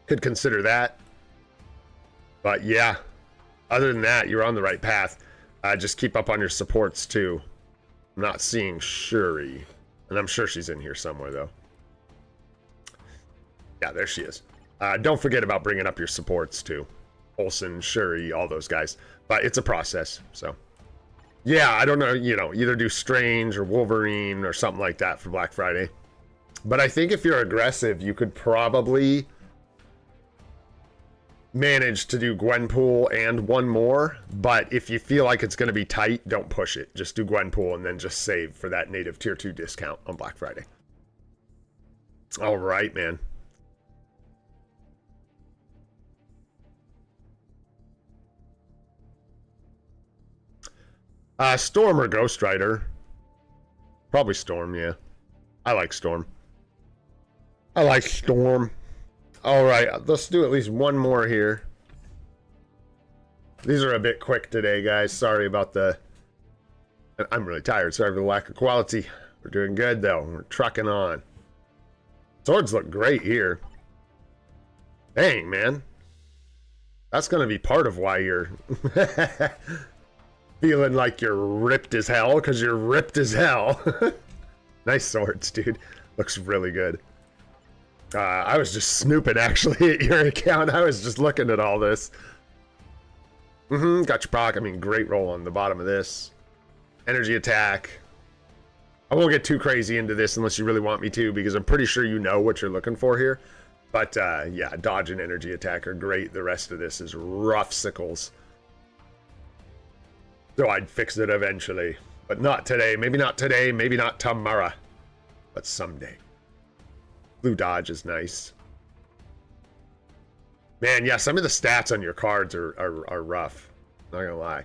S1: could consider that. But yeah, other than that, you're on the right path. Just keep up on your supports too. I'm not seeing Shuri. And I'm sure she's in here somewhere, though. Yeah, there she is. Don't forget about bringing up your supports, too. Olsen, Shuri, all those guys. But it's a process, so. Yeah, I don't know, you know, either do Strange or Wolverine or something like that for Black Friday. But I think if you're aggressive, you could probably manage to do Gwenpool and one more. But if you feel like it's going to be tight, don't push it. Just do Gwenpool and then just save for that native tier 2 discount on Black Friday. All right, man. Storm or Ghost Rider? Probably Storm, yeah. I like Storm. I like Storm. All right, let's do at least one more here. These are a bit quick today, guys. Sorry about the... I'm really tired. Sorry for the lack of quality. We're doing good, though. We're trucking on. Swords look great here. Dang, man. That's going to be part of why you're feeling like you're ripped as hell, because you're ripped as hell. Nice swords, dude. Looks really good. I was just snooping, actually, at your account. I was just looking at all this. Got your proc. I mean, great roll on the bottom of this. Energy attack. I won't get too crazy into this unless you really want me to, because I'm pretty sure you know what you're looking for here. But, yeah, dodge and energy attack are great. The rest of this is rough sickles. So I'd fix it eventually. But not today. Maybe not today. Maybe not tomorrow. But someday. Blue dodge is nice. Man, yeah, some of the stats on your cards are rough. Not gonna lie.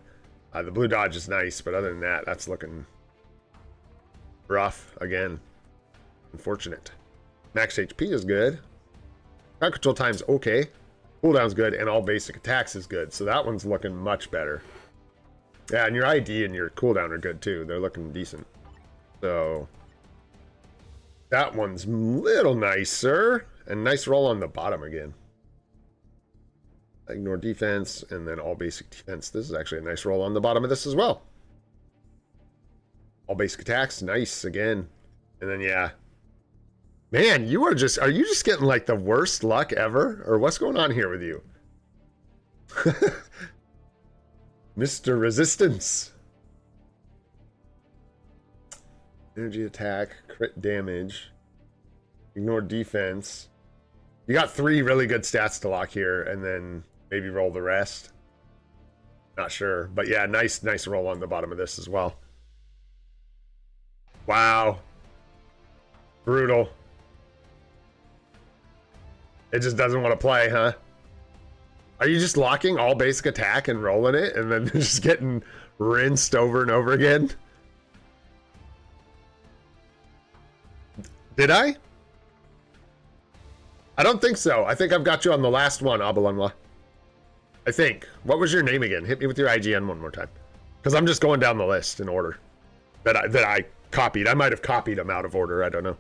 S1: The blue dodge is nice, but other than that, that's looking rough again. Unfortunate. Max HP is good. Crowd control time's okay. Cooldown's good, and all basic attacks is good. So that one's looking much better. Yeah, and your ID and your cooldown are good too. They're looking decent. So that one's a little nicer. And nice roll on the bottom again. Ignore defense, and then all basic defense. This is actually a nice roll on the bottom of this as well. All basic attacks, nice again. And then, yeah. Man, you are just, are you just getting like the worst luck ever? Or what's going on here with you? Mr. Resistance. Energy attack, crit damage. Ignore defense. You got 3 really good stats to lock here, and then maybe roll the rest. Not sure. But yeah, nice roll on the bottom of this as well. Wow. Brutal. It just doesn't want to play, huh? Are you just locking all basic attack and rolling it, and then just getting rinsed over and over again? Did I? I don't think so. I think I've got you on the last one, Abalanwa. I think. What was your name again? Hit me with your IGN one more time. Because I'm just going down the list in order that I copied. I might have copied them out of order. I don't know.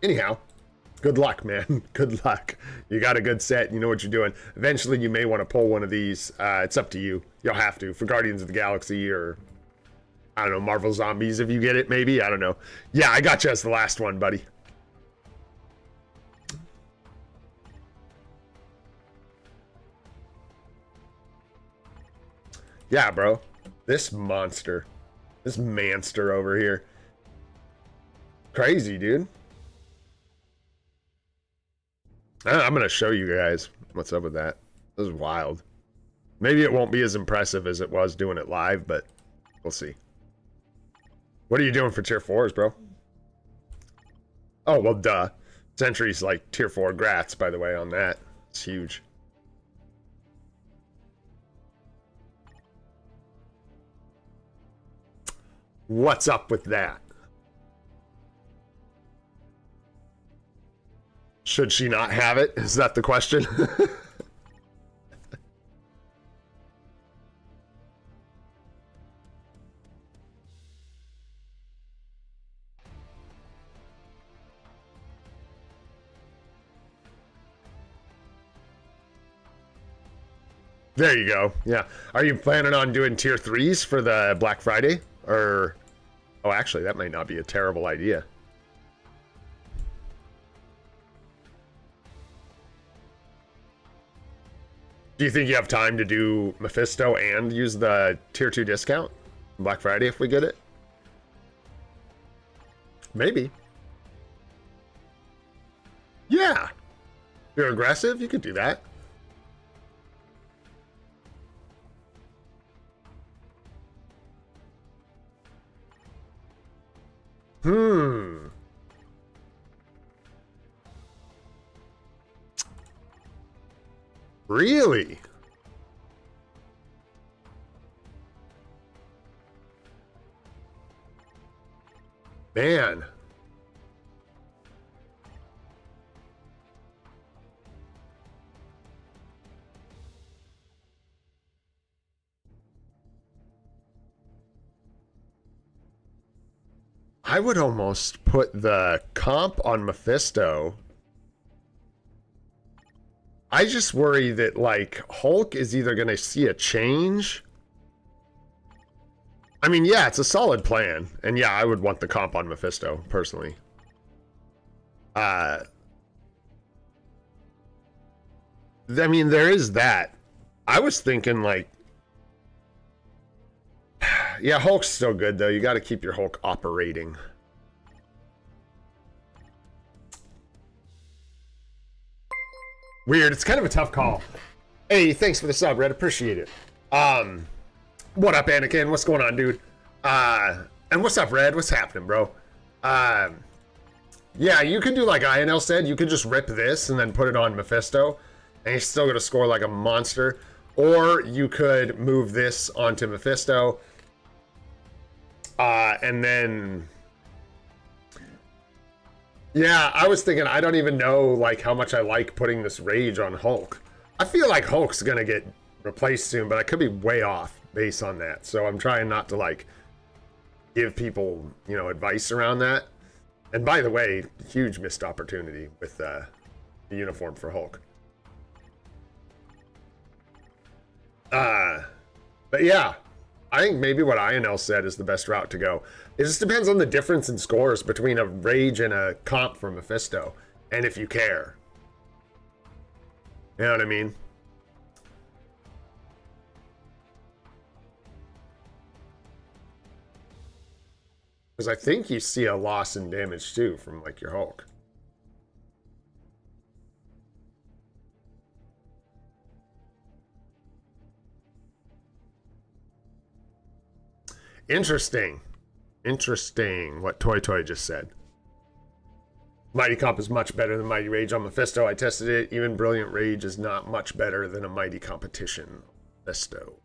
S1: Anyhow, good luck, man. Good luck. You got a good set. You know what you're doing. Eventually, you may want to pull one of these. It's up to you. You'll have to. For Guardians of the Galaxy or... I don't know, Marvel Zombies, if you get it, maybe? I don't know. Yeah, I got you as the last one, buddy. Yeah, bro. This monster. This manster over here. Crazy, dude. I'm going to show you guys what's up with that. This is wild. Maybe it won't be as impressive as it was doing it live, but we'll see. What are you doing for tier 4s, bro? Oh, well, duh. Sentry's like tier 4 grats, by the way, on that. It's huge. What's up with that? Should she not have it? Is that the question? There you go. Yeah. Are you planning on doing tier 3s for the Black Friday? Or... Oh, actually, that might not be a terrible idea. Do you think you have time to do Mephisto and use the tier 2 discount? Black Friday if we get it? Maybe. Yeah. If you're aggressive, you could do that. Really? Man. I would almost put the comp on Mephisto. I just worry that, like, Hulk is either going to see a change. I mean, yeah, it's a solid plan. And yeah, I would want the comp on Mephisto, personally. I mean, there is that. I was thinking, like, yeah, Hulk's still good, though. You got to keep your Hulk operating. Weird. It's kind of a tough call. Hey, thanks for the sub, Red. Appreciate it. What up, Anakin? What's going on, dude? And what's up, Red? What's happening, bro? Yeah, you could do like INL said. You could just rip this and then put it on Mephisto, and he's still going to score like a monster. Or you could move this onto Mephisto. And then, yeah, I was thinking, I don't even know like how much I like putting this rage on Hulk. I feel like Hulk's gonna get replaced soon, but I could be way off based on that. So I'm trying not to like give people, you know, advice around that. And by the way, huge missed opportunity with the uniform for Hulk. But yeah. I think maybe what INL said is the best route to go. It just depends on the difference in scores between a rage and a comp for Mephisto, and if you care. You know what I mean? Because I think you see a loss in damage too from like your Hulk. Interesting. Interesting what Toy Toy just said. Mighty Comp is much better than Mighty Rage on Mephisto. I tested it. Even Brilliant Rage is not much better than a Mighty Competition Mephisto.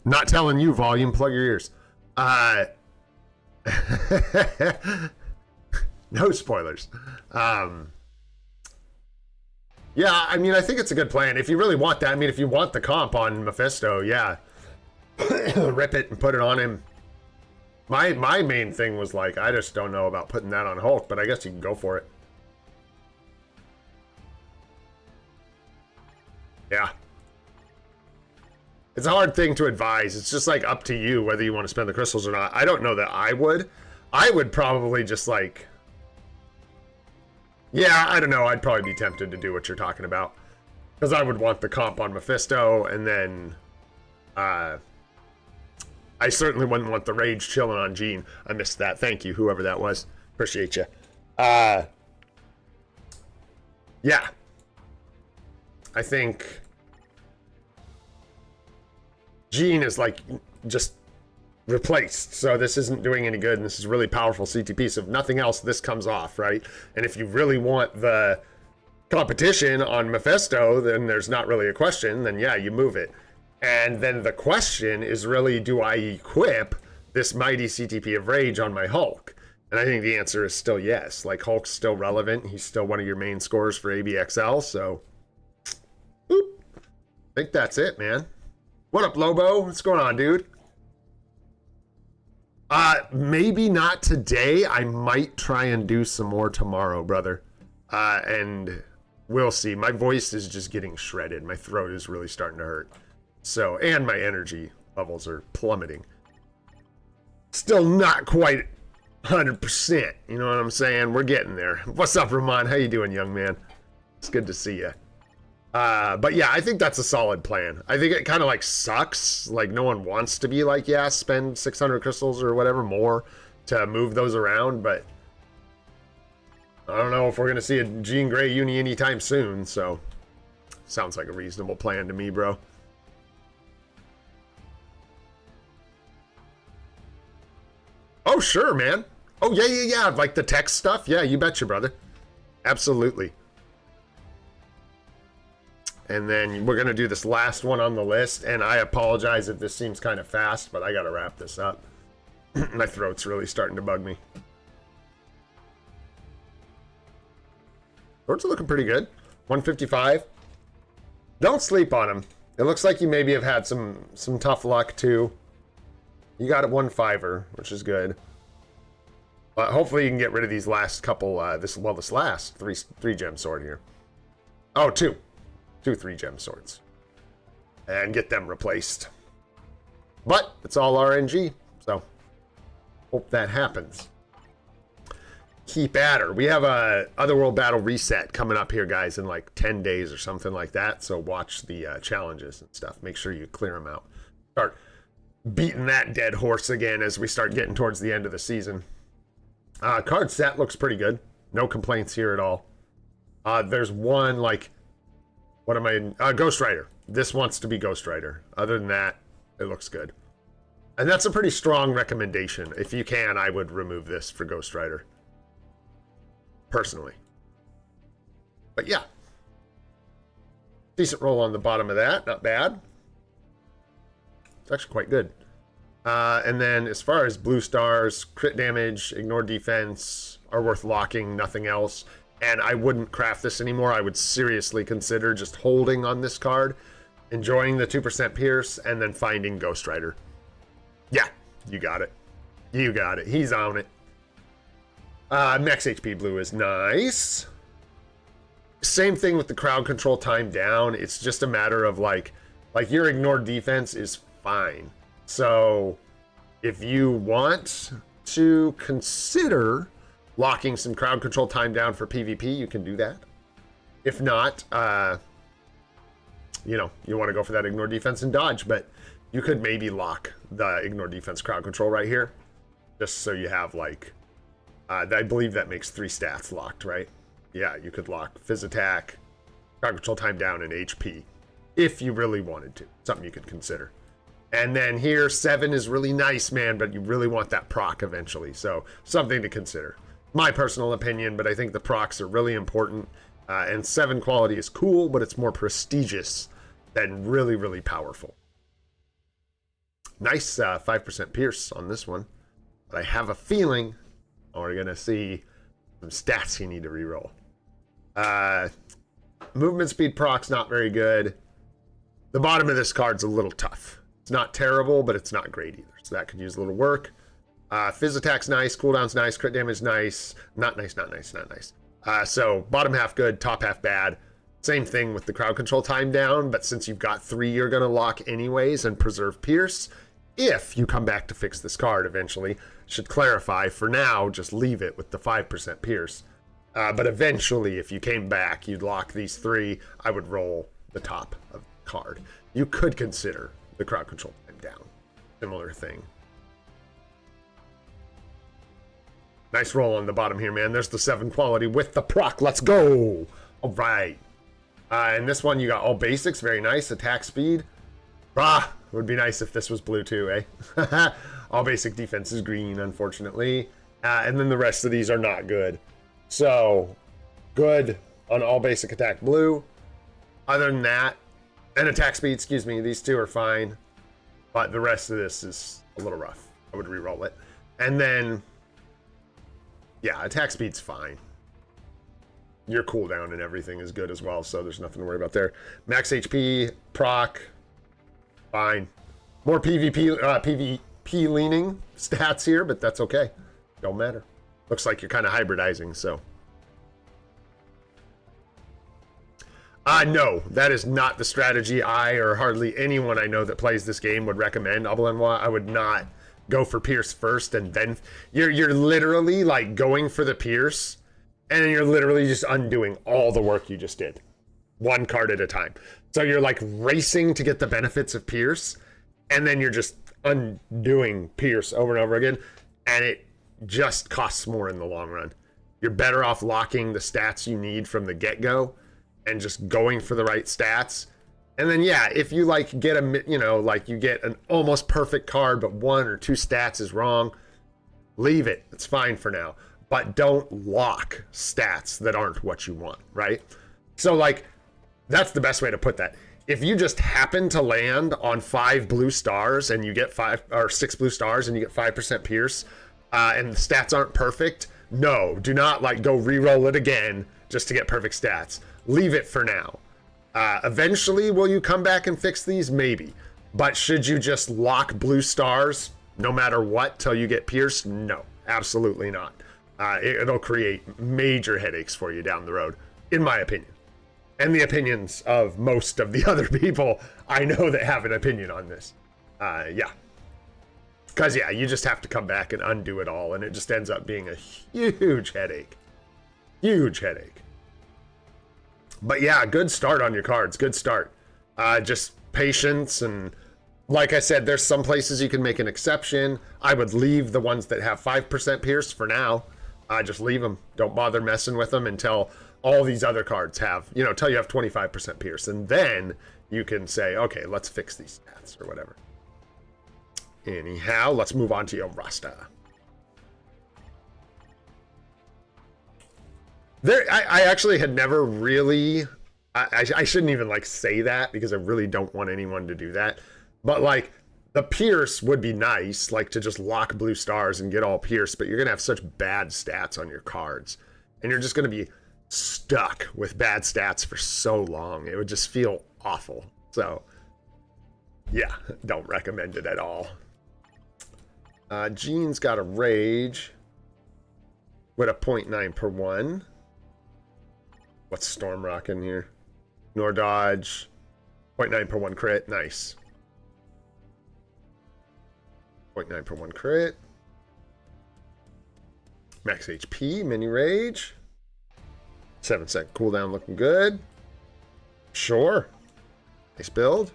S1: Not telling you, Volume. Plug your ears. No spoilers. Yeah, I mean, I think it's a good plan. If you really want that, I mean, if you want the comp on Mephisto, yeah. Rip it and put it on him. My main thing was like, I just don't know about putting that on Hulk, but I guess you can go for it. Yeah. It's a hard thing to advise. It's just like up to you whether you want to spend the crystals or not. I don't know that I would. I would probably just like... Yeah, I don't know. I'd probably be tempted to do what you're talking about. Because I would want the comp on Mephisto, and then... I certainly wouldn't want the rage chilling on Jean. I missed that. Thank you, whoever that was. Appreciate you. Yeah. I think... Jean is like just replaced, so this isn't doing any good, and this is really powerful CTP, so if nothing else, this comes off, right? And if you really want the competition on Mephisto, then there's not really a question, then yeah, you move it. And then the question is really, do I equip this mighty CTP of Rage on my Hulk? And I think the answer is still yes. Like, Hulk's still relevant, he's still one of your main scorers for ABXL, so... Boop. I think that's it, man. What up, Lobo? What's going on, dude? Maybe not today. I might try and do some more tomorrow, brother. And we'll see. My voice is just getting shredded. My throat is really starting to hurt. So, and my energy levels are plummeting. Still not quite 100%. You know what I'm saying? We're getting there. What's up, Ramon? How you doing, young man? It's good to see you. But yeah, I think that's a solid plan. I think it kind of like sucks. Like, no one wants to be like, yeah, spend 600 crystals or whatever more to move those around, but I don't know if we're going to see a Jean Grey uni anytime soon, so sounds like a reasonable plan to me, bro. Oh, sure, man. Oh, yeah. Like the text stuff? Yeah, you betcha, brother. Absolutely. and then we're gonna do this last one on the list, and I apologize if this seems kind of fast, but I gotta wrap this up. My throat's really starting to bug me. Cards are looking pretty good. 155. Don't sleep on them. It looks like you maybe have had some tough luck too. You got a 1-5er, which is good. But hopefully you can get rid of these last couple. This last three gem sword here. Oh, two 3-gem swords, and get them replaced. But it's all RNG, so hope that happens. Keep at her. We have a Otherworld Battle reset coming up here, guys, in like 10 days or something like that. So watch the challenges and stuff. Make sure you clear them out. Start beating that dead horse again as we start getting towards the end of the season. Card set looks pretty good. No complaints here at all. There's one, like, what am I? Ghost Rider. This wants to be Ghost Rider. Other than that, it looks good. And that's a pretty strong recommendation. If you can, I would remove this for Ghost Rider. Personally. But yeah. Decent roll on the bottom of that. Not bad. It's actually quite good. And then as far as blue stars, crit damage, ignore defense are worth locking, nothing else. And I wouldn't craft this anymore. I would seriously consider just holding on this card, enjoying the 2% pierce, and then finding Ghost Rider. Yeah, you got it. You got it. He's on it. Max HP blue is nice. Same thing with the crowd control time down. It's just a matter of like your ignored defense is fine. So if you want to consider locking some crowd control time down for PvP, you can do that. If not, you know, you want to go for that ignore defense and dodge, but you could maybe lock the ignore defense crowd control right here, just so you have like, I believe that makes 3 stats locked, right? Yeah, you could lock Phys Attack, crowd control time down, and HP, if you really wanted to. Something you could consider. And then here, 7 is really nice, man, but you really want that proc eventually, so something to consider. My personal opinion, but I think the procs are really important. And 7 quality is cool, but it's more prestigious than really, really powerful. Nice 5% pierce on this one. But I have a feeling we're going to see some stats you need to reroll. Movement speed proc's not very good. The bottom of this card's a little tough. It's not terrible, but it's not great either. So that could use a little work. Phys attack's nice, cooldown's nice, crit damage nice. Not nice, not nice, not nice. So bottom half good, top half bad. Same thing with the crowd control time down, but since you've got 3, you're going to lock anyways and preserve pierce. If you come back to fix this card eventually, should clarify. For now, just leave it with the 5% pierce. But eventually, if you came back, you'd lock these 3. I would roll the top of the card. You could consider the crowd control time down. Similar thing. Nice roll on the bottom here, man. There's the 7 quality with the proc. Let's go. All right. And this one, you got all basics. Very nice. Attack speed. Would be nice if this was blue too, eh? All basic defense is green, unfortunately. And then the rest of these are not good. So, good on all basic attack blue. Other than that, and attack speed, excuse me, these 2 are fine. But the rest of this is a little rough. I would re-roll it. And then, yeah, attack speed's fine. Your cooldown and everything is good as well, so there's nothing to worry about there. Max HP, proc, fine. More PvP leaning stats here, but that's okay. Don't matter. Looks like you're kind of hybridizing, so. No, that is not the strategy I or hardly anyone I know that plays this game would recommend. I would not go for Pierce first and then you're literally like going for the Pierce and you're literally just undoing all the work you just did. 1 card at a time. So you're like racing to get the benefits of Pierce and then you're just undoing Pierce over and over again, and it just costs more in the long run. You're better off locking the stats you need from the get-go and just going for the right stats. And then, yeah, if you like get a, you know, like you get an almost perfect card, but 1 or 2 stats is wrong, leave it. It's fine for now. But don't lock stats that aren't what you want, right? So, like, That's the best way to put that. If you just happen to land on 5 blue stars and you get 5 or 6 blue stars and you get 5% pierce, and the stats aren't perfect, no, do not like go re-roll it again just to get perfect stats. Leave it for now. Eventually, will you come back and fix these? Maybe. But should you just lock blue stars no matter what till you get pierced? No, absolutely not. It'll create major headaches for you down the road, in my opinion. And the opinions of most of the other people I know that have an opinion on this. Yeah. Because, yeah, you just have to come back and undo it all, and it just ends up being a huge headache. Huge headache. But, yeah, good start on your cards. Good start. Just patience, and like I said, there's some places you can make an exception. I would leave the ones that have 5% pierce for now. Just leave them. Don't bother messing with them until all these other cards have, you know, until you have 25% pierce. And then you can say, okay, let's fix these stats or whatever. Anyhow, let's move on to your roster. I actually had never really, I shouldn't even like say that because I really don't want anyone to do that. But like the pierce would be nice, like to just lock blue stars and get all pierce, but you're going to have such bad stats on your cards. And you're just going to be stuck with bad stats for so long. It would just feel awful. So yeah, don't recommend it at all. Jean's got a rage with a 0.9 per 1. What's Storm rocking here? Nor dodge. 0.9 per 1 crit. Nice. 0.9 per 1 crit. Max HP. Mini rage. 7-second cooldown looking good. Sure. Nice build.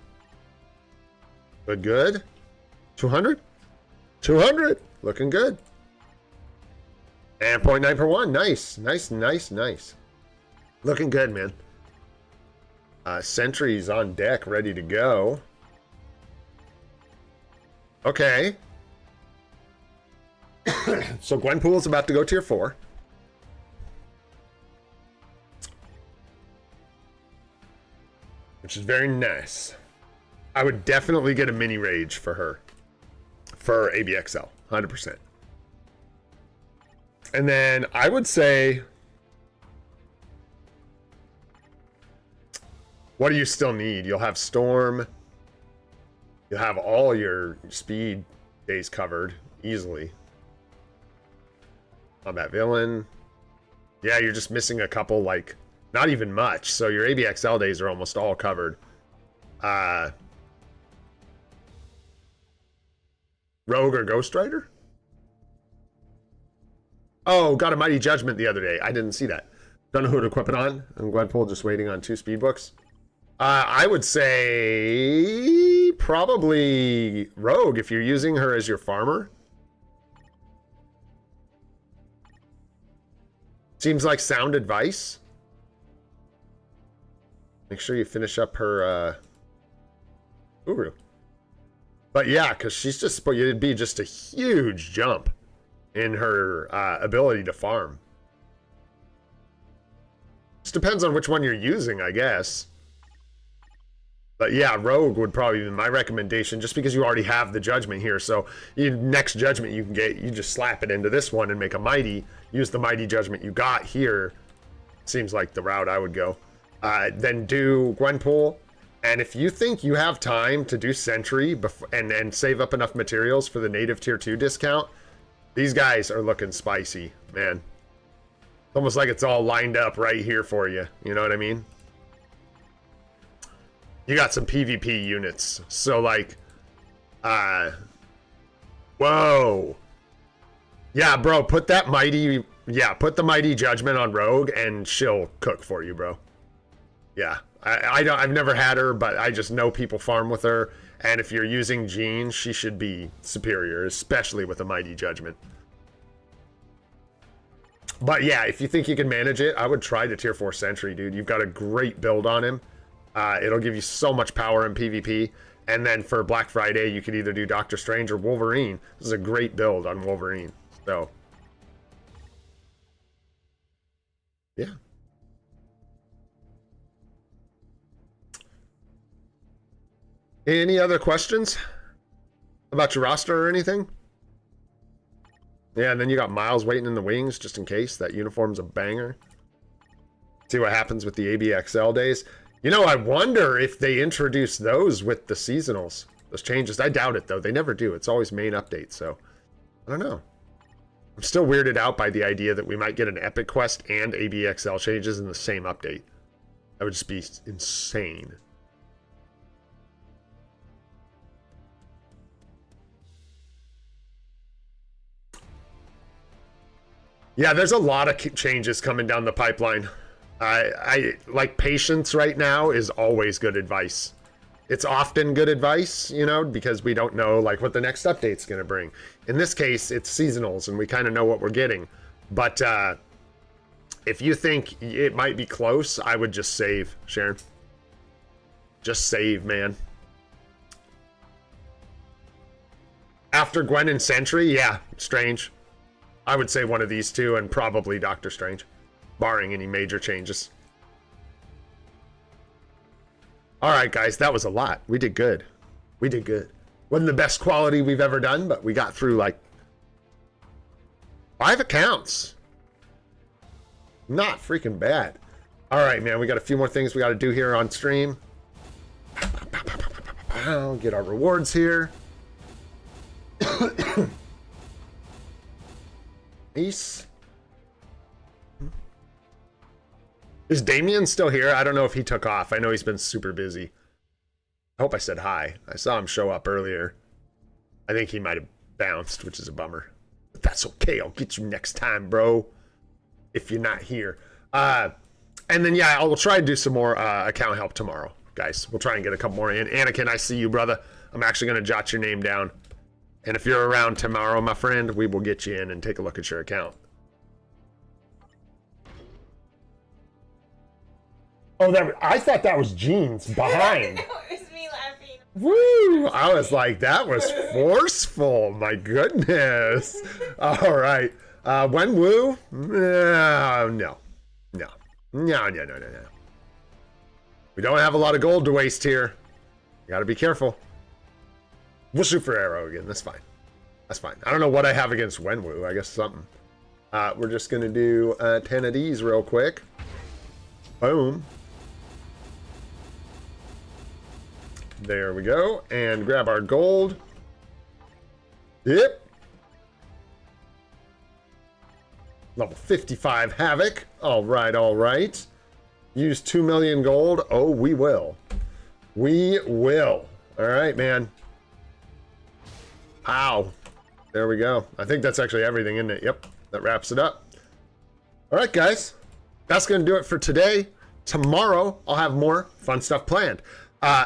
S1: Good. 200. 200. Looking good. And 0.9 per 1. Nice. Nice. Looking good, man. Sentry's on deck, ready to go. Okay. So Gwenpool's about to go tier 4. Which is very nice. I would definitely get a mini rage for her. For ABXL, 100%. And then I would say, what do you still need? You'll have Storm. You'll have all your speed days covered easily. Combat villain. Yeah, you're just missing a couple, like, not even much. So your ABXL days are almost all covered. Rogue or Ghost Rider? Oh, got a Mighty Judgment the other day. I didn't see that. Don't know who to equip it on. I'm Gwenpool just waiting on 2 speed books. I would say probably Rogue if you're using her as your farmer. Seems like sound advice. Make sure you finish up her Uru. But yeah, because she's just, it'd be just a huge jump in her ability to farm. Just depends on which one you're using, I guess. But yeah, Rogue would probably be my recommendation, just because you already have the Judgment here. So next Judgment you can get, you just slap it into this one and make a Mighty. Use the Mighty Judgment you got here. Seems like the route I would go. Then do Gwenpool. And if you think you have time to do Sentry and save up enough materials for the native tier 2 discount, these guys are looking spicy, man. It's almost like it's all lined up right here for you. You know what I mean? You got some PvP units. So like, whoa. Yeah, bro, put the Mighty Judgment on Rogue and she'll cook for you, bro. Yeah, I've never had her, but I just know people farm with her. And if you're using Jean, she should be superior, especially with a Mighty Judgment. But yeah, if you think you can manage it, I would try the tier 4 Sentry, dude. You've got a great build on him. It'll give you so much power in PvP. And then for Black Friday, you could either do Doctor Strange or Wolverine. This is a great build on Wolverine. So, yeah. Any other questions about your roster or anything? Yeah, and then you got Miles waiting in the wings just in case. That uniform's a banger. See what happens with the ABXL days. You know, I wonder if they introduce those with the seasonals. Those changes. I doubt it, though. They never do. It's always main updates, so I don't know. I'm still weirded out by the idea that we might get an Epic Quest and ABXL changes in the same update. That would just be insane. Yeah, there's a lot of changes coming down the pipeline. I like patience right now is always good advice. It's often good advice, you know, because we don't know like what the next update's going to bring. In this case, it's seasonals and we kind of know what we're getting. But if you think it might be close, I would just save, Sharon. Just save, man. After Gwen and Sentry, yeah, Strange. I would say one of these two and probably Doctor Strange, barring any major changes. All right, guys, that was a lot. We did good. We did good. Wasn't the best quality we've ever done, but we got through like 5 accounts. Not freaking bad. All right, man, we got a few more things we got to do here on stream. Get our rewards here. Ace. Is Damien still here? I don't know if he took off. I know he's been super busy. I hope I said hi. I saw him show up earlier. I think he might have bounced, which is a bummer. But that's okay. I'll get you next time, bro. If you're not here. And then, yeah, I'll try to do some more account help tomorrow, guys. We'll try and get a couple more in. Anakin, I see you, brother. I'm actually going to jot your name down. And if you're around tomorrow, my friend, we will get you in and take a look at your account. Oh, I thought that was Jeans behind.
S2: No, it was me laughing.
S1: Woo! I was like, that was forceful. My goodness. All right. Wenwu? No. We don't have a lot of gold to waste here. You gotta be careful. We'll shoot for arrow again. That's fine. That's fine. I don't know what I have against Wenwu. I guess something. We're just gonna do 10 of these real quick. Boom. There we go. And grab our gold. Yep. Level 55 Havoc. All right, all right. Use 2 million gold. Oh, we will. We will. All right, man. Pow. There we go. I think that's actually everything, isn't it? Yep. That wraps it up. All right, guys. That's going to do it for today. Tomorrow, I'll have more fun stuff planned.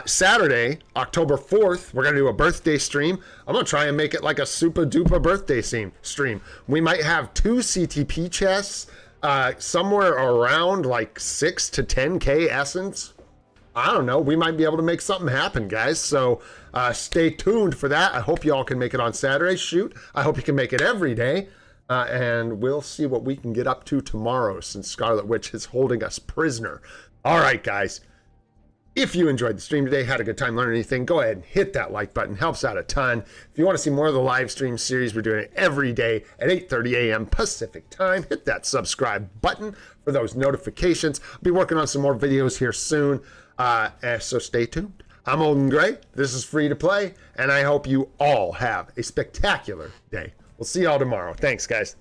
S1: Saturday, October 4th, we're going to do a birthday stream. I'm going to try and make it like a super duper birthday stream. We might have 2 CTP chests, somewhere around like 6 to 10K essence. I don't know. We might be able to make something happen, guys. So stay tuned for that. I hope you all can make it on Saturday. Shoot. I hope you can make it every day. And we'll see what we can get up to tomorrow since Scarlet Witch is holding us prisoner. All right, guys. If you enjoyed the stream today, had a good time learning anything, go ahead and hit that like button. Helps out a ton. If you want to see more of the live stream series, we're doing it every day at 8:30 a.m. Pacific time. Hit that subscribe button for those notifications. I'll be working on some more videos here soon, so stay tuned. I'm Olden Gray. This is Free to Play, and I hope you all have a spectacular day. We'll see y'all tomorrow. Thanks, guys.